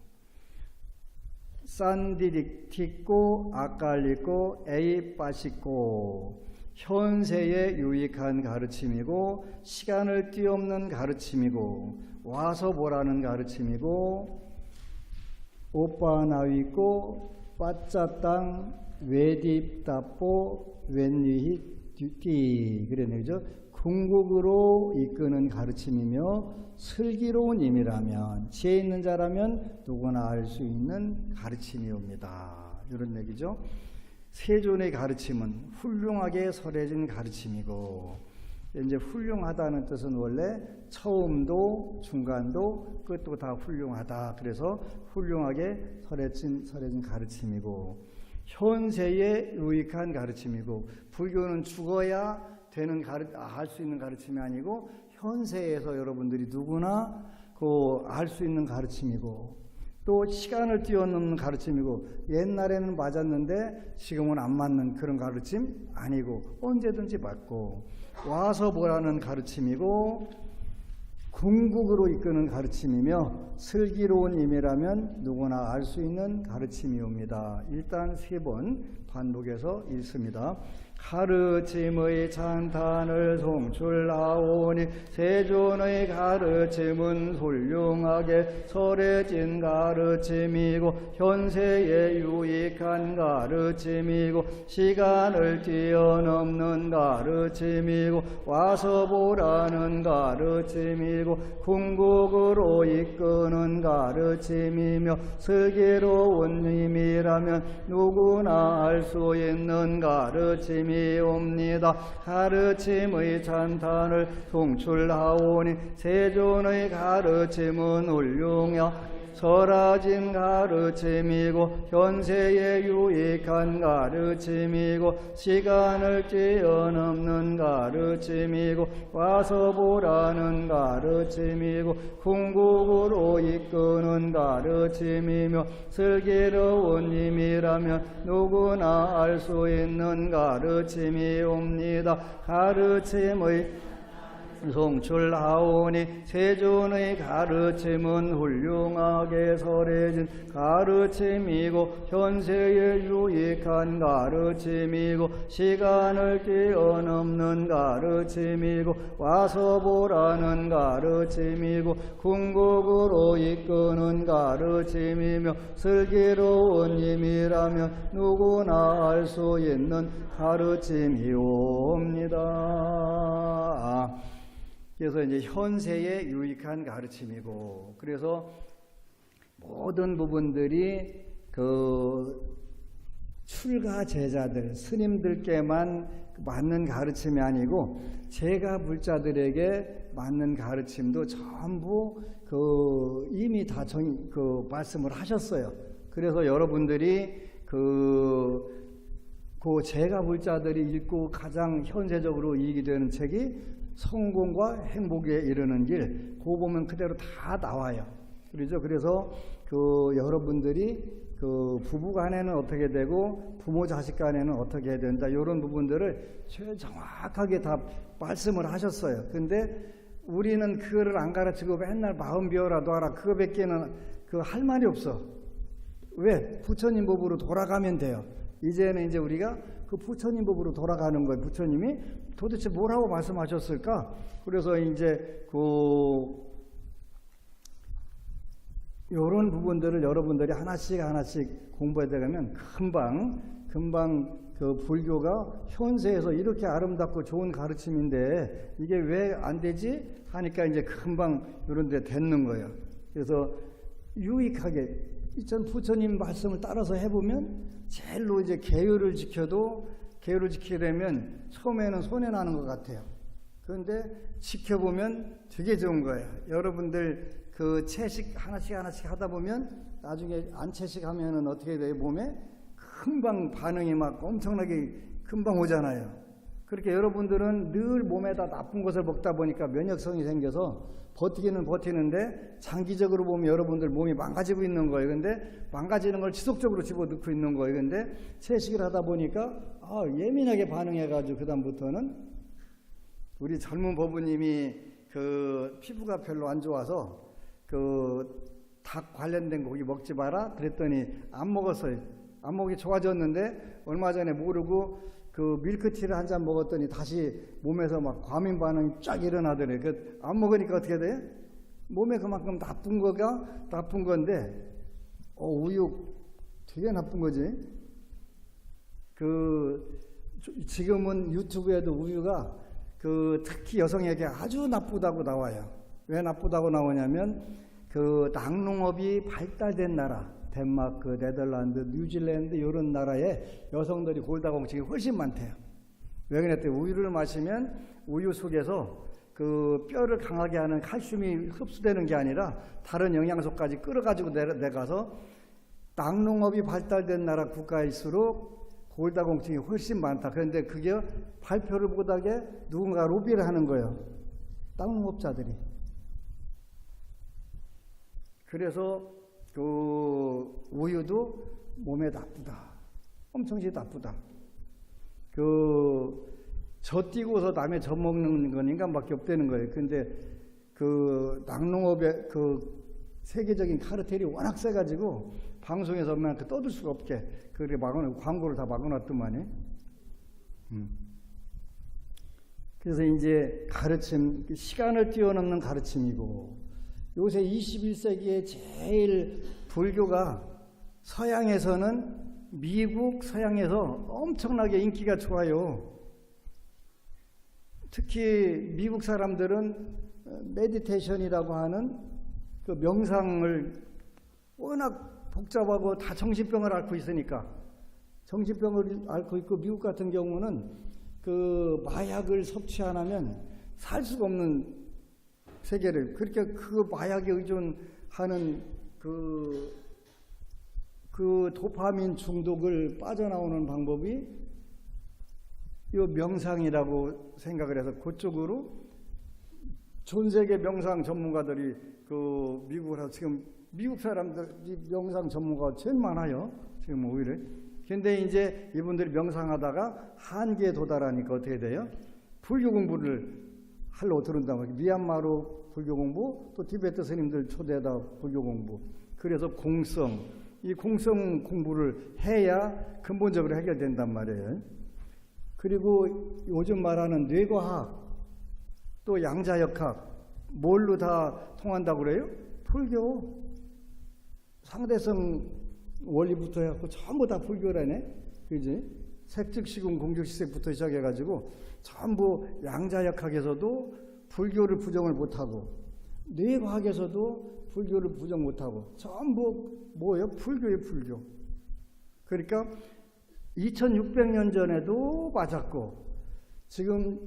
산디딕티고 아칼리고 에이빠시고 현세에 유익한 가르침이고 시간을 뛰어넘는 가르침이고 와서 보라는 가르침이고 오빠나위고 빠짜땅 외딥다뽀 웬유히 뒤끼 그랬네요. 궁극으로 이끄는 가르침이며 슬기로운 임이라면 지혜 있는 자라면 누구나 알 수 있는 가르침이옵니다. 이런 얘기죠. 세존의 가르침은 훌륭하게 설해진 가르침이고 이제 훌륭하다는 뜻은 원래 처음도 중간도 끝도 다 훌륭하다. 그래서 훌륭하게 설해진 가르침이고 현세에 유익한 가르침이고 불교는 죽어야 되는 알 수 있는 가르침이 아니고 현세에서 여러분들이 누구나 알 수 있는 가르침이고 또 시간을 뛰어넘는 가르침이고 옛날에는 맞았는데 지금은 안 맞는 그런 가르침 아니고 언제든지 맞고 와서 보라는 가르침이고 궁극으로 이끄는 가르침이며 슬기로운 임이라면 누구나 알 수 있는 가르침이옵니다. 일단 3번 반복해서 읽습니다. 가르침의 찬탄을 송출하오니 세존의 가르침은 훌륭하게 설해진 가르침이고 현세에 유익한 가르침이고 시간을 뛰어넘는 가르침이고 와서 보라는 가르침이고 궁극으로 이끄는 가르침이며 슬기로운 힘이라면 누구나 알 수 있는 가르침이옵니다. 가르침의 찬탄을 송출하오니 세존의 가르침은 훌륭하게 설해진 가르침이고 현세에 유익한 가르침이고 시간을 뛰어넘는 가르침이고 와서 보라는 가르침이고 궁극으로 이끄는 가르침이며 슬기로운 힘이라면 누구나 알 수 있는 가르침이옵니다. 가르침의 송출하오니 세존의 가르침은 훌륭하게 설해진 가르침이고 현세에 유익한 가르침이고 시간을 뛰어넘는 가르침이고 와서 보라는 가르침이고 궁극으로 이끄는 가르침이며 슬기로운 힘이라면 누구나 알 수 있는 가르침이옵니다. 그래서 이제 현세에 유익한 가르침이고 그래서 모든 부분들이 출가 제자들 스님들께만 맞는 가르침이 아니고 제가 불자들에게 맞는 가르침도 전부 이미 다 말씀을 하셨어요. 그래서 여러분들이 제가 불자들이 읽고 가장 현세적으로 이익이 되는 책이 성공과 행복에 이르는 길, 그거 보면 그대로 다 나와요. 그렇죠? 그래서 여러분들이 부부 간에는 어떻게 되고 부모 자식 간에는 어떻게 해야 된다 이런 부분들을 제일 정확하게 다 말씀을 하셨어요. 근데 우리는 그거를 안 가르치고 맨날 마음 비워라 놔라 그거밖에는 할 말이 없어. 왜? 부처님 법으로 돌아가면 돼요. 이제는 이제 우리가 부처님 법으로 돌아가는 거예요. 부처님이 도대체 뭐라고 말씀하셨을까? 그래서 이제 이런 부분들을 여러분들이 하나씩 공부해 가면 금방 불교가 현세에서 이렇게 아름답고 좋은 가르침인데 이게 왜 안 되지? 하니까 이제 금방 이런 데 됐는 거예요. 그래서 유익하게 전 부처님 말씀을 따라서 해보면 제일로 이제 계율을 지키게 되면 처음에는 손해나는 것 같아요. 그런데 지켜보면 되게 좋은 거예요. 여러분들 채식 하나씩 하다 보면 나중에 안채식 하면은 어떻게 돼요? 몸에 금방 반응이 막 엄청나게 금방 오잖아요. 그렇게 여러분들은 늘 몸에다 나쁜 것을 먹다 보니까 면역성이 생겨서 버티기는 버티는데 장기적으로 보면 여러분들 몸이 망가지고 있는 거예요. 근데 망가지는 걸 지속적으로 집어넣고 있는 거예요. 근데 채식을 하다 보니까 예민하게 반응해가지고 그다음부터는 우리 젊은 법부님이 그 피부가 별로 안 좋아서 그 닭 관련된 고기 먹지 마라 그랬더니 안 먹었어요. 안 먹이 좋아졌는데 얼마 전에 모르고 그 밀크티를 한 잔 먹었더니 다시 몸에서 막 과민 반응이 쫙 일어나더래요. 그 안 먹으니까 어떻게 돼? 몸에 그만큼 나쁜 거가 나쁜 건데 우유 되게 나쁜 거지. 그 지금은 유튜브에도 우유가 그 특히 여성에게 아주 나쁘다고 나와요. 왜 나쁘다고 나오냐면 그 낙농업이 발달된 나라 덴마크, 네덜란드, 뉴질랜드 이런 나라에 여성들이 골다공증이 훨씬 많대요. 왜 그랬더니 우유를 마시면 우유 속에서 그 뼈를 강하게 하는 칼슘이 흡수되는 게 아니라 다른 영양소까지 끌어가지고 내가서 낙농업이 발달된 나라 국가일수록 골다공증이 훨씬 많다. 그런데 그게 발표를 못하게 누군가 로비를 하는 거예요. 낙농업자들이. 그래서 그 우유도 몸에 나쁘다. 엄청나게 나쁘다. 젖 띄고서 남의 젖 먹는 건 인간밖에 없다는 거예요. 근데 그 낙농업의 그 세계적인 카르텔이 워낙 세가지고 방송에서 그 떠들 수가 없게 그렇게 광고를 다 막아놨더만요. 그래서 이제 가르침, 시간을 뛰어넘는 가르침이고 요새 21세기에 제일 불교가 서양에서는 미국, 서양에서 엄청나게 인기가 좋아요. 특히 미국 사람들은 메디테이션이라고 하는 그 명상을 워낙 복잡하고 다 정신병을 앓고 있으니까 정신병을 앓고 있고 미국 같은 경우는 그 마약을 섭취 안 하면 살 수가 없는 세계를 그렇게 그 마약에 의존하는 그 도파민 중독을 빠져나오는 방법이 이 명상이라고 생각을 해서 그쪽으로 전 세계 명상 전문가들이 그 미국으로 지금 미국 사람들이 명상 전문가가 제일 많아요. 지금 오히려. 근데 이제 이분들이 명상하다가 한계에 도달하니까 어떻게 돼요? 불교 공부를 하려고 들은단 말이에요. 미얀마로 불교 공부, 또 티베트 스님들 초대하다 불교 공부. 그래서 이 공성 공부를 해야 근본적으로 해결된단 말이에요. 그리고 요즘 말하는 뇌과학, 또 양자역학, 뭘로 다 통한다고 그래요? 불교. 상대성 원리부터 해갖고 전부 다 불교라네. 그지? 색즉시군 공즉시색부터 시작해가지고 전부 양자역학에서도 불교를 부정을 못하고 뇌과학에서도 불교를 부정 못하고 전부 뭐예요? 불교예요, 불교. 그러니까 2600년 전에도 맞았고 지금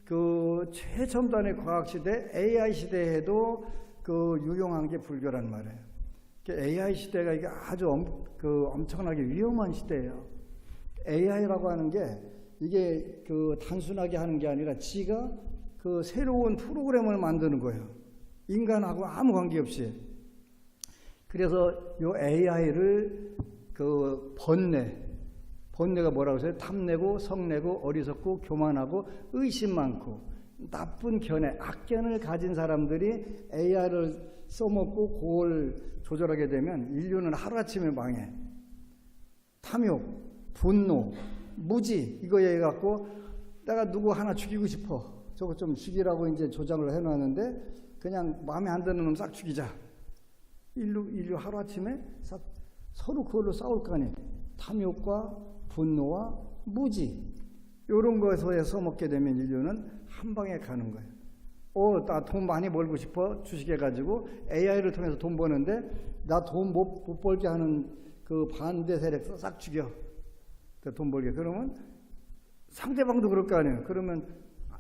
그 최첨단의 과학시대 AI 시대에도 그 유용한 게 불교란 말이에요. AI 시대가 이게 아주 엄청나게 위험한 시대예요. AI라고 하는 게 이게 그 단순하게 하는 게 아니라 지가 그 새로운 프로그램을 만드는 거예요. 인간하고 아무 관계없이. 그래서 요 AI를 그 번뇌가 뭐라고 해서요? 탐내고 성내고 어리석고 교만하고 의심 많고 나쁜 견해, 악견을 가진 사람들이 AI를 써먹고 그걸 조절하게 되면 인류는 하루아침에 망해. 탐욕, 분노, 무지 이거 얘기해갖고 내가 누구 하나 죽이고 싶어. 저거 좀 죽이라고 이제 조장을 해놨는데 그냥 마음에 안 드는 놈 싹 죽이자. 인류 하루아침에 서로 그걸로 싸울 거 아니에요. 탐욕과 분노와 무지 이런 거에서 써먹게 되면 인류는 한 방에 가는 거예요. 나 돈 많이 벌고 싶어 주식해가지고 AI를 통해서 돈 버는데 나 돈 못 벌게 하는 그 반대 세력 싹 죽여. 돈 벌게. 그러면 상대방도 그럴 거 아니에요. 그러면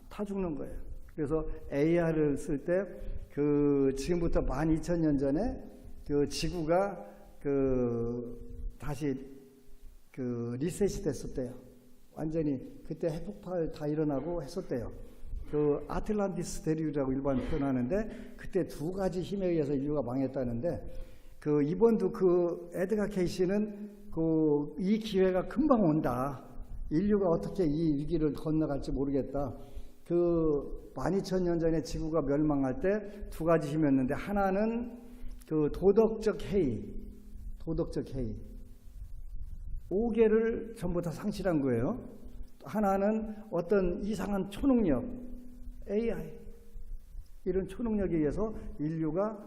다 죽는 거예요. 그래서 AI를 쓸 때 그 지금부터 12,000년 전에 그 지구가 다시 리셋이 됐었대요. 완전히 그때 핵폭발 다 일어나고 했었대요. 그 아틀란티스 대륙이라고 일반 표현하는데 그때 두 가지 힘에 의해서 인류가 망했다는데 그 이번도 그 에드가 케이시는 그 이 기회가 금방 온다. 인류가 어떻게 이 위기를 건너갈지 모르겠다. 그 12,000년 전에 지구가 멸망할 때 두 가지 힘이었는데 하나는 그 도덕적 해이. 5개를 전부 다 상실한 거예요. 하나는 어떤 이상한 초능력, AI. 이런 초능력에 의해서 인류가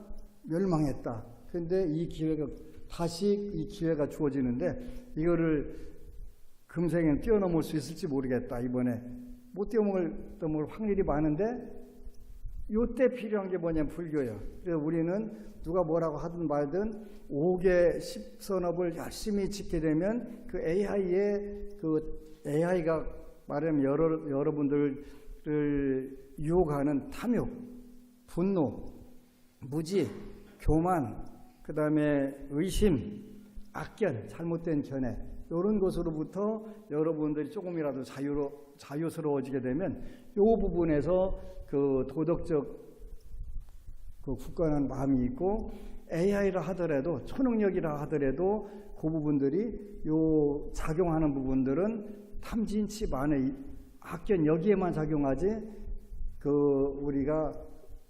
멸망했다. 그런데 이 기회가 다시 이 기회가 주어지는데 이거를 금생에 뛰어넘을 수 있을지 모르겠다. 이번에 못 뛰어넘을 확률이 많은데 요때 필요한 게 뭐냐면 불교예요. 그래서 우리는 누가 뭐라고 하든 말든 5개 10선업을 열심히 지키게 되면 그 AI가 말하면 여러분들을 유혹하는 탐욕, 분노, 무지, 교만, 그 다음에 의심, 악견, 잘못된 견해 이런 것으로부터 여러분들이 조금이라도 자유스러워지게 되면 이 부분에서 그 도덕적 그 굳건한 마음이 있고 AI라 하더라도 초능력이라 하더라도 그 부분들이 요 작용하는 부분들은 탐진치 만의 악견 여기에만 작용하지 그 우리가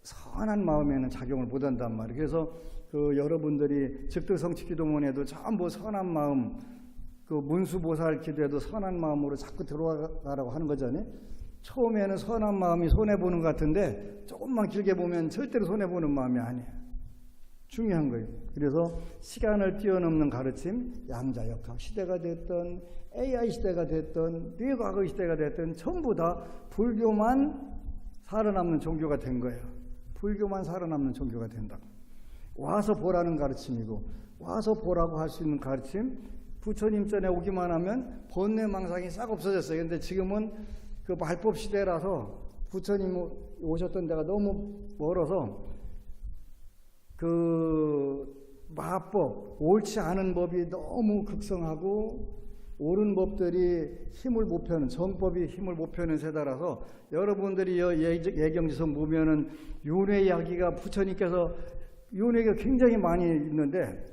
선한 마음에는 작용을 못한단 말이에요. 그래서 그 여러분들이 즉득성취 기도문에도 전부 선한 마음 그 문수보살 기도에도 선한 마음으로 자꾸 들어가라고 하는 거잖아요. 처음에는 선한 마음이 손해보는 것 같은데 조금만 길게 보면 절대로 손해보는 마음이 아니에요. 중요한 거예요. 그래서 시간을 뛰어넘는 가르침, 양자역학 시대가 됐던 AI 시대가 됐던 뇌과거 시대가 됐던 전부 다 불교만 살아남는 종교가 된 거예요. 불교만 살아남는 종교가 된다. 와서 보라는 가르침이고 와서 보라고 할 수 있는 가르침 부처님 전에 오기만 하면 번뇌망상이 싹 없어졌어요. 그런데 지금은 그 말법 시대라서 부처님 오셨던 데가 너무 멀어서 그 마법, 옳지 않은 법이 너무 극성하고 옳은 법들이 힘을 못 펴는 정법이 힘을 못 펴는 세대라서 여러분들이 예경지선 보면은 윤회 이야기가 부처님께서 윤회가 굉장히 많이 있는데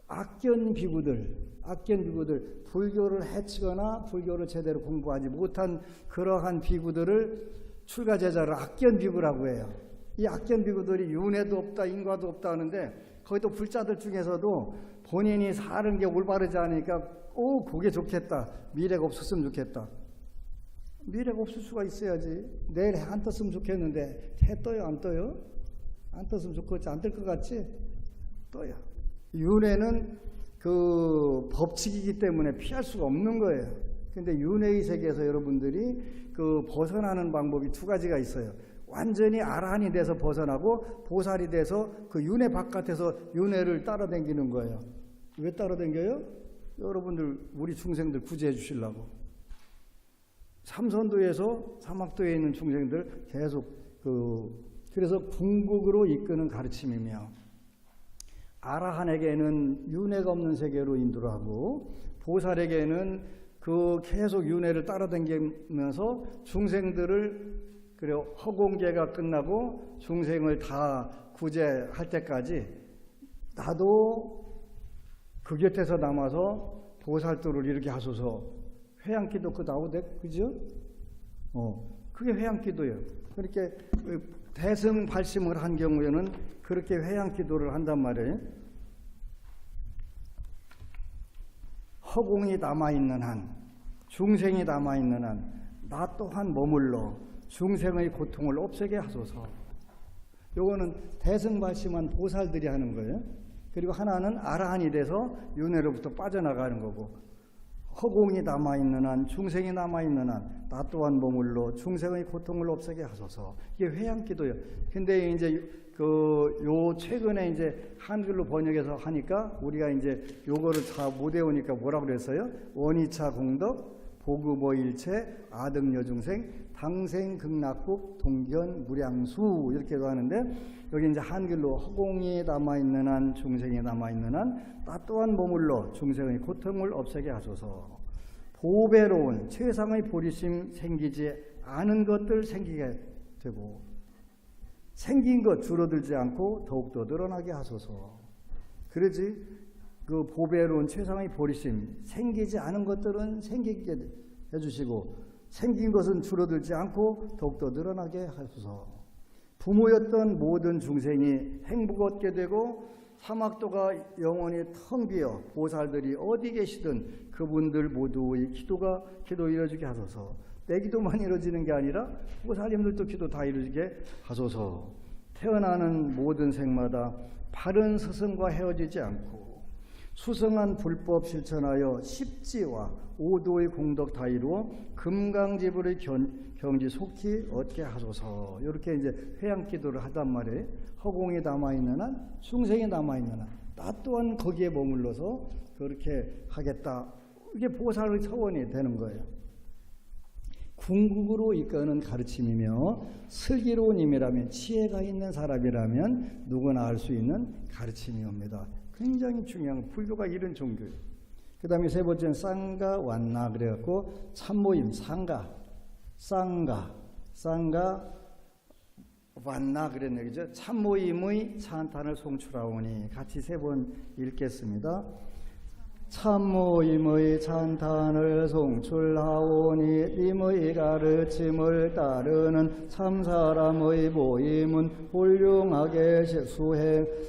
악견 비구들 불교를 해치거나 불교를 제대로 공부하지 못한 그러한 비구들을 출가 제자를 악견 비구라고 해요. 이 악견 비구들이 윤회도 없다 인과도 없다 하는데 거기도 불자들 중에서도 본인이 사는 게 올바르지 않으니까 그게 좋겠다. 미래가 없었으면 좋겠다. 미래가 없을 수가 있어야지. 내일 해 안 떴으면 좋겠는데 해 떠요 안 떠요? 안 떴으면 좋겠지. 안 뜰 것 같지? 떠요. 윤회는 그 법칙이기 때문에 피할 수가 없는 거예요. 근데 윤회의 세계에서 여러분들이 그 벗어나는 방법이 두 가지가 있어요. 완전히 아라한이 돼서 벗어나고 보살이 돼서 그 윤회 바깥에서 윤회를 따라다니는 거예요. 왜 따라다녀요? 여러분들 우리 중생들 구제해 주시려고. 삼선도에서 사막도에 있는 중생들 계속 그래서 궁극으로 이끄는 가르침이며 아라한에게는 윤회가 없는 세계로 인도를 하고 보살에게는 그 계속 윤회를 따라다니면서 중생들을 그리고 허공계가 끝나고 중생을 다 구제할 때까지 나도 그 곁에서 남아서 보살도를 이렇게 하소서. 회양기도 나오대, 그죠? 그게 회양기도예요. 그렇게 대승 발심을 한 경우에는 그렇게 회양기도를 한단 말이에요. 허공이 남아있는 한, 중생이 남아있는 한, 나 또한 머물러 중생의 고통을 없애게 하소서. 요거는 대승 발심한 보살들이 하는 거예요. 그리고 하나는 아라한이 돼서 윤회로부터 빠져나가는 거고, 허공이 남아있는 한, 중생이 남아있는 한, 나 또한 머물러 중생의 고통을 없애게 하소서. 이게 회양기도예요. 근데 이제 요 최근에 이제 한글로 번역해서 하니까 우리가 이제 요거를 다 못 외우니까 뭐라고 그랬어요? 원이차 공덕, 보급어일체, 아등여중생, 당생극락국, 동견, 무량수 이렇게도 하는데 여기 이제 한글로 허공이 남아있는 한, 중생이 남아있는 한, 나 또한 머물러 중생의 고통을 없애게 하소서. 보배로운 최상의 보리심 생기지 아는 것들 생기게 되고 생긴 것 줄어들지 않고 더욱더 늘어나게 하소서. 그러지 그 보배로운 최상의 보리심 생기지 않은 것들은 생기게 해주시고 생긴 것은 줄어들지 않고 더욱더 늘어나게 하소서. 부모였던 모든 중생이 행복 얻게 되고 사막도가 영원히 텅 비어 보살들이 어디 계시든 그분들 모두의 기도 이루어지게 하소서. 내 기도만 이루어지는 게 아니라 보살님들도 기도 다 이루어지게 하소서. 태어나는 모든 생마다 바른 스승과 헤어지지 않고 수승한 불법 실천하여 십지와 오도의 공덕 다 이루어 금강지불의 경지 속히 얻게 하소서. 이렇게 이제 회양 기도를 하단 말이에요. 허공에 남아있는 한, 중생에 남아있는 한, 나 또한 거기에 머물러서 그렇게 하겠다. 이게 보살의 서원이 되는 거예요. 궁극으로 이끄는 가르침이며 슬기로운 임이라면, 지혜가 있는 사람이라면 누구나 알 수 있는 가르침이옵니다. 굉장히 중요한 불교가 이런 종교예요. 그 다음에 세 번째는 쌍가 완나 그래갖고 참모임 쌍가 완나 그런 얘기죠. 참모임의 찬탄을 송출하오니 같이 세 번 읽겠습니다. 참모임의 찬탄을 송출하오니 님의 가르침을 따르는 참사람의 모임은 훌륭하게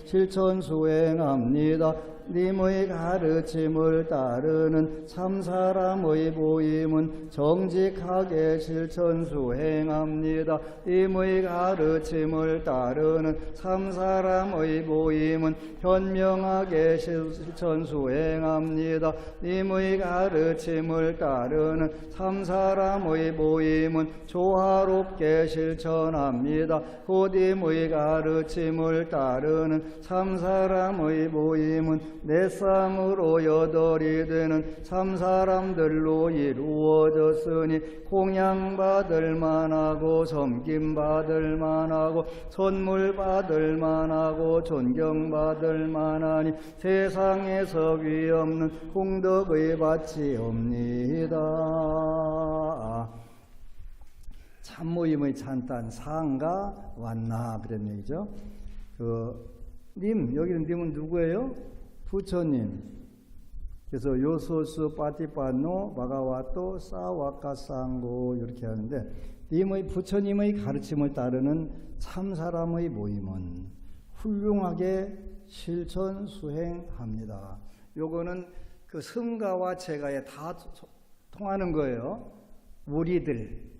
실천 수행합니다. 님의 가르침을 따르는 참사람의 모임은 정직하게 실천 수행합니다. 님의 가르침을 따르는 참사람의 모임은 현명하게 실천 수행합니다. 님의 가르침을 따르는 참사람의 모임은 조화롭게 실천합니다. 곧 님의 가르침을 따르는 참사람의 모임은 내 쌍으로 여덟이 되는 참사람들로 이루어졌으니 공양받을 만하고 섬김받을 만하고 선물받을 만하고 존경받을 만하니 세상에서 위없는 공덕의 밭이옵니다. 참모임의 찬탄 상가 완나 그런 얘기죠. 여기는 님은 누구예요? 부처님. 그래서 요소스 파티파노 마가와토 사와카상고 이렇게 하는데 님의 부처님의 가르침을 따르는 참사람의 모임은 훌륭하게 실천 수행합니다. 요거는 그 승가와 제가에 다 통하는 거예요. 우리들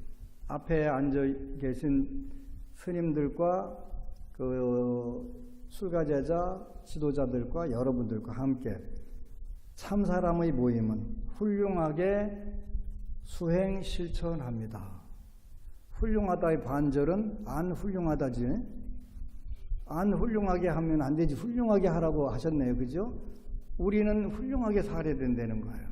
앞에 앉아 계신 스님들과 그 출가제자 지도자들과 여러분들과 함께 참사람의 모임은 훌륭하게 수행 실천합니다. 훌륭하다의 반절은 안 훌륭하다지. 안 훌륭하게 하면 안 되지. 훌륭하게 하라고 하셨네요. 그죠? 우리는 훌륭하게 살아야 된다는 거예요.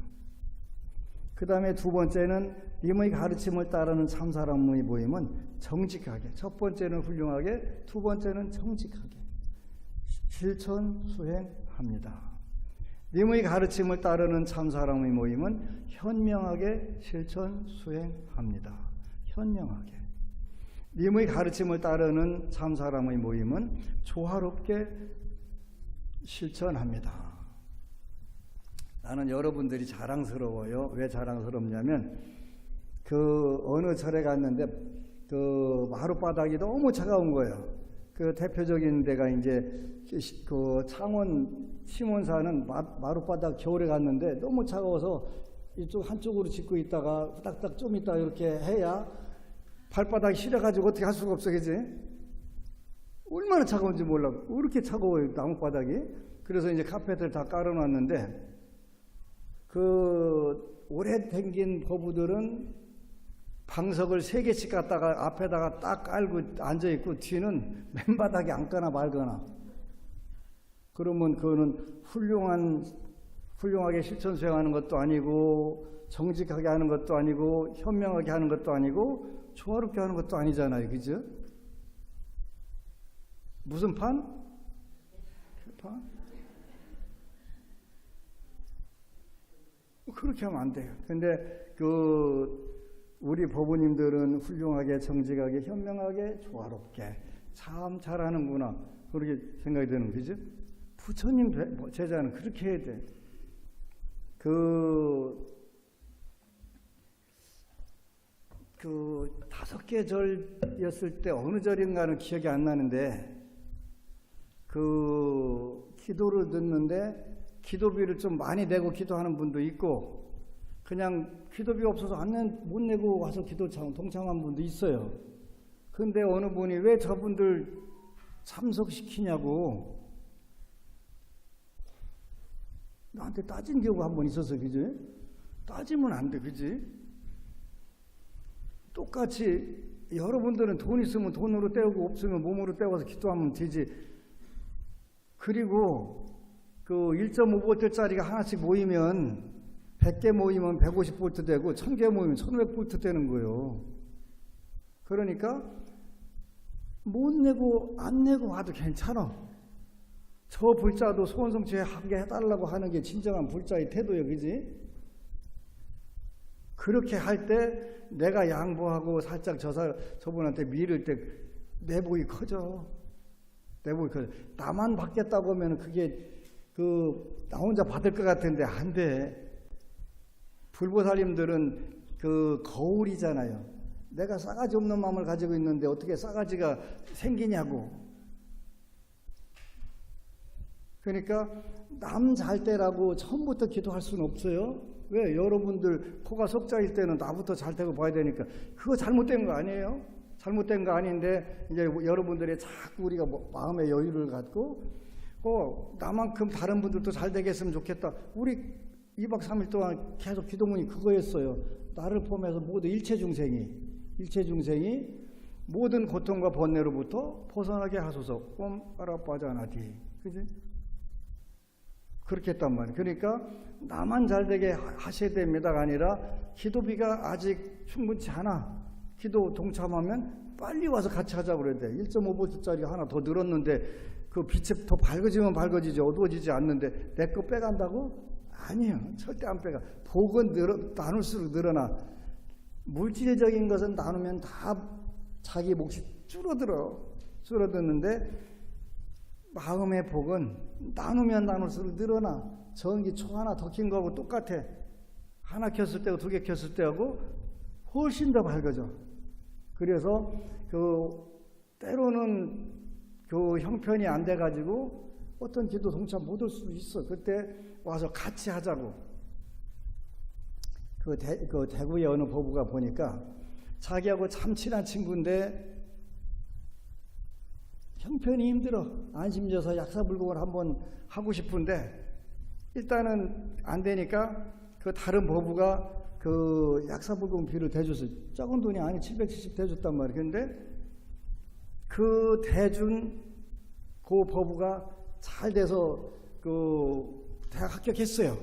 그 다음에 두 번째는 님의 가르침을 따르는 참사람의 모임은 정직하게. 첫 번째는 훌륭하게, 두 번째는 정직하게 실천 수행합니다. 님의 가르침을 따르는 참사람의 모임은 현명하게 실천 수행합니다. 현명하게. 님의 가르침을 따르는 참사람의 모임은 조화롭게 실천합니다. 나는 여러분들이 자랑스러워요. 왜 자랑스럽냐면 어느 절에 갔는데 그 마룻바닥이 너무 차가운 거예요. 그 대표적인 데가 이제 그 창원 시몬사는 마룻바닥 겨울에 갔는데 너무 차가워서 이쪽 한쪽으로 짚고 있다가 후닥닥 좀 있다가 이렇게 해야 발바닥이 시려가지고 어떻게 할 수가 없어, 그지? 얼마나 차가운지 몰라. 왜 이렇게 차가워요, 나무바닥이? 그래서 이제 카펫을 다 깔아놨는데 그 오래 댕긴 거부들은 방석을 3개씩 갖다가 앞에다가 딱 깔고 앉아있고 뒤는 맨바닥에 앉거나 말거나. 그러면 그거는 훌륭하게 실천 수행하는 것도 아니고 정직하게 하는 것도 아니고 현명하게 하는 것도 아니고 조화롭게 하는 것도 아니잖아요. 그죠? 무슨 판? 판? 그렇게 하면 안 돼요. 근데 우리 법부님들은 훌륭하게 정직하게 현명하게 조화롭게 참 잘하는구나 그렇게 생각이 드는 거죠. 부처님 제자는 그렇게 해야 돼. 그 5개 절이었을 때 어느 절인가는 기억이 안 나는데 그 기도를 듣는데 기도비를 좀 많이 내고 기도하는 분도 있고 그냥 기도비 없어서 못 내고 와서 기도 동참한 분도 있어요. 근데 어느 분이 왜 저분들 참석시키냐고 나한테 따진 경우가 한 번 있었어. 그지? 따지면 안 돼. 그지? 똑같이 여러분들은 돈 있으면 돈으로 때우고 없으면 몸으로 때워서 기도하면 되지. 그리고 그 1.5V짜리가 하나씩 모이면 100개 모이면 150V 되고 1000개 모이면 1500V 되는 거예요. 그러니까 못 내고 안 내고 와도 괜찮아. 저 불자도 소원성취에 하게 해달라고 하는 게 진정한 불자의 태도예요. 그지? 그렇게 할 때 내가 양보하고 살짝 저분한테 미룰 때 내 복이 커져. 내 복이 커져. 나만 받겠다고 하면 그게 나 혼자 받을 것 같은데 안 돼. 불보살님들은 거울이잖아요. 내가 싸가지 없는 마음을 가지고 있는데 어떻게 싸가지가 생기냐고. 그러니까 남 잘 때라고 처음부터 기도할 수는 없어요. 왜? 여러분들 코가 석자일 때는 나부터 잘 되고 봐야 되니까. 그거 잘못된 거 아니에요? 잘못된 거 아닌데 이제 여러분들이 자꾸 우리가 마음의 여유를 갖고 나만큼 다른 분들도 잘 되겠으면 좋겠다. 우리 2박 3일 동안 계속 기도문이 그거였어요. 나를 포함해서 모두 일체 중생이 모든 고통과 번뇌로부터 벗어나게 하소서. 옴아라빠자나디. 그지? 그렇게 했단 말이에요. 그러니까 나만 잘되게 하셔야 됩니다가 아니라 기도비가 아직 충분치 않아. 기도 동참하면 빨리 와서 같이 하자고 그래야 돼. 1.5V짜리 하나 더 늘었는데 그 빛이 더 밝아지면 밝아지지 어두워지지 않는데 내 거 빼간다고? 아니에요. 절대 안 빼가. 복은 나눌수록 늘어나. 물질적인 것은 나누면 다 자기 몫이 줄어드는데 마음의 복은 나누면 나눌수록 늘어나. 전기 초 하나 더 킨 거하고 똑같아. 하나 켰을 때하고 2개 켰을 때하고 훨씬 더 밝아져. 그래서 때로는 형편이 안 돼가지고 어떤 기도 동참 못 올 수도 있어. 그때 와서 같이 하자고. 대구의 어느 법우가 보니까 자기하고 참 친한 친구인데 형편이 힘들어. 안심져서 약사불공을 한번 하고 싶은데 일단은 안 되니까 다른 법우가 약사불공 비를 대줬어요. 적은 돈이 아니 770 대줬단 말이에요. 근데 대준 법우가 잘 돼서 대학 합격했어요.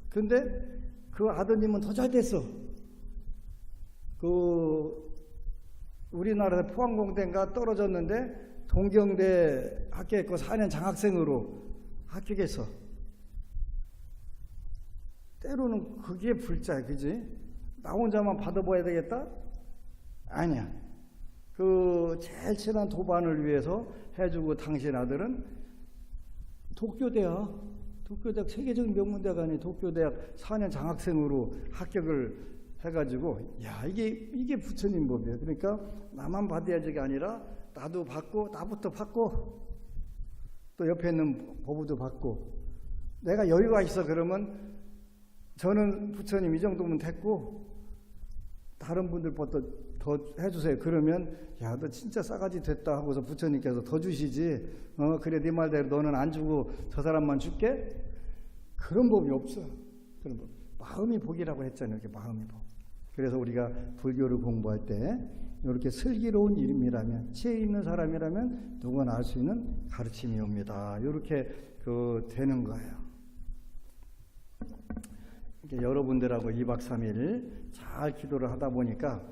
근데 아드님은 더 잘 됐어. 우리나라 포항공대인가 떨어졌는데 동경대 합격했고 4년 장학생으로 합격했어. 때로는 그게 불자야. 그지? 나 혼자만 받아봐야 되겠다? 아니야. 제일 친한 도반을 위해서 해주고 당신 아들은 도쿄대학 세계적인 명문대가 아닌 도쿄대학 4년 장학생으로 합격을 해가지고 이게 부처님 법이에요. 그러니까 나만 받아야지가 아니라 나도 받고 나부터 받고 또 옆에 있는 법우도 받고 내가 여유가 있어 그러면 저는 부처님 이 정도면 됐고 다른 분들부터 더 해주세요. 그러면 너 진짜 싸가지 됐다 하고서 부처님께서 더 주시지. 그래 네 말대로 너는 안 주고 저 사람만 줄게? 그런 법이 없어. 그런 법. 마음이 복이라고 했잖아요. 이렇게 마음이 복. 그래서 우리가 불교를 공부할 때 이렇게 슬기로운 이름이라면 지혜 있는 사람이라면 누구나 알 수 있는 가르침이 옵니다. 이렇게 되는 거예요. 여러분들하고 2박 3일 잘 기도를 하다 보니까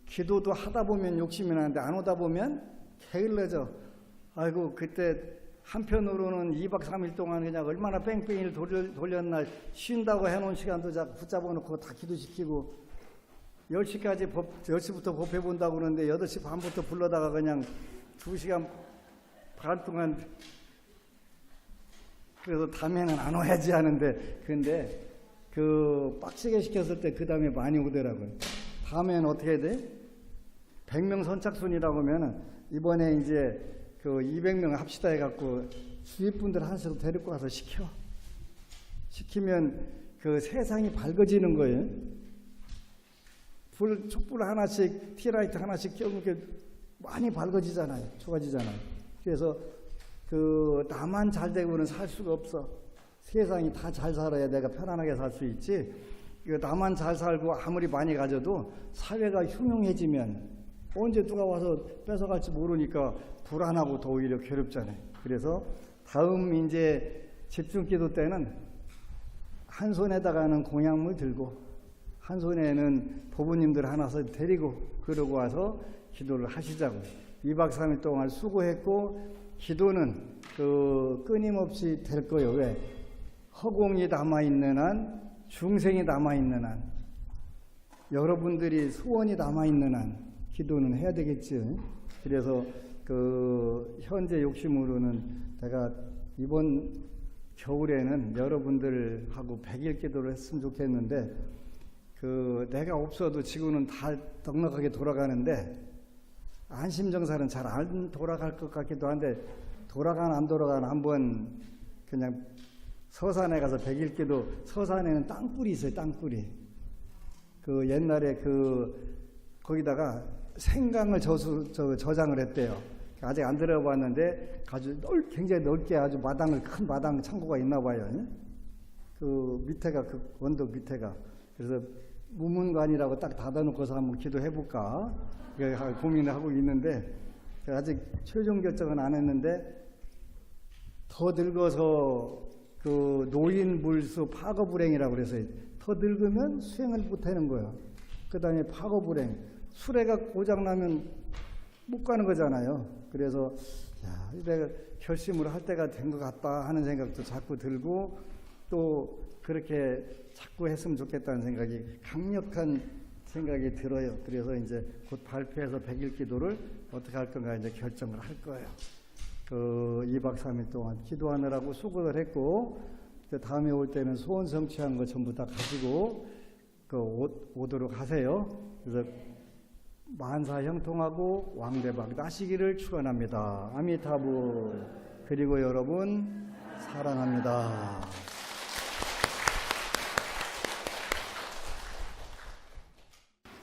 기도도 하다 보면 욕심이 나는데 안 오다 보면 게을러져. 아이고 그때 한편으로는 2박 3일 동안 그냥 얼마나 뺑뺑이를 돌렸나 쉰다고 해놓은 시간도 자꾸 붙잡아 놓고 다 기도시키고 10시부터 법회 본다고 그러는데 8시 반부터 불러다가 그냥 2시간 반 동안 그래서 다음에는 안 와야지 하는데, 근데 그 빡세게 시켰을 때 그 다음에 많이 오더라고요. 다음에는 어떻게 해야 돼? 100명 선착순이라고 하면은 이번에 이제 그 200명 합시다 해갖고 주위분들 하나씩 데리고 와서 시키면 그 세상이 밝아지는 거예요. 촛불 하나씩, 티라이트 하나씩 껴놓게 많이 밝아지잖아요. 좋아지잖아요. 그래서 그 나만 잘 되고는 살 수가 없어. 세상이 다 잘 살아야 내가 편안하게 살 수 있지. 나만 잘 살고 아무리 많이 가져도 사회가 흉흉해지면 언제 누가 와서 뺏어갈지 모르니까 불안하고 더 오히려 괴롭잖아요. 그래서 다음 이제 집중기도 때는 한 손에다가는 공약물 들고 한 손에는 보부님들 하나씩 데리고 그러고 와서 기도를 하시자고. 2박 3일 동안 수고했고 기도는 그 끊임없이 될 거예요. 왜? 허공이 남아있는 한, 중생이 남아있는 한, 여러분들이 소원이 남아있는 한 기도는 해야 되겠죠. 그래서 그 현재 욕심으로는 내가 이번 겨울에는 여러분들하고 100일 기도를 했으면 좋겠는데, 그 내가 없어도 지구는 다 넉넉하게 돌아가는데 안심정사는 잘 안 돌아갈 것 같기도 한데, 돌아가나 안 돌아가나 한번 그냥 서산에 가서 100일 기도. 서산에는 땅굴이 있어요. 땅굴이. 그 옛날에 그 거기다가 생강을 저장을 했대요. 아직 안 들어봤는데 아주 굉장히 넓게 아주 큰 마당 창고가 있나 봐요. 그 밑에가 그 언덕 밑에가. 그래서 무문관이라고 딱 닫아놓고서 한번 기도해볼까 고민을 하고 있는데, 아직 최종 결정은 안 했는데, 더 늙어서 그 노인물수 파거불행이라고 그래서 더 늙으면 수행을 못하는 거예요. 그 다음에 파거불행, 수레가 고장나면 못 가는 거잖아요. 그래서 내가 결심을 할 때가 된 것 같다 하는 생각도 자꾸 들고, 또 그렇게 자꾸 했으면 좋겠다는 생각이, 강력한 생각이 들어요. 그래서 이제 곧 발표해서 100일 기도를 어떻게 할 건가 이제 결정을 할 거예요. 그 2박 3일 동안 기도하느라고 수고를 했고, 다음에 올 때는 소원 성취한 거 전부 다 가지고 오도록 하세요. 그래서 만사 형통하고 왕대박 나시기를 축원합니다. 아미타불. 그리고 여러분 사랑합니다.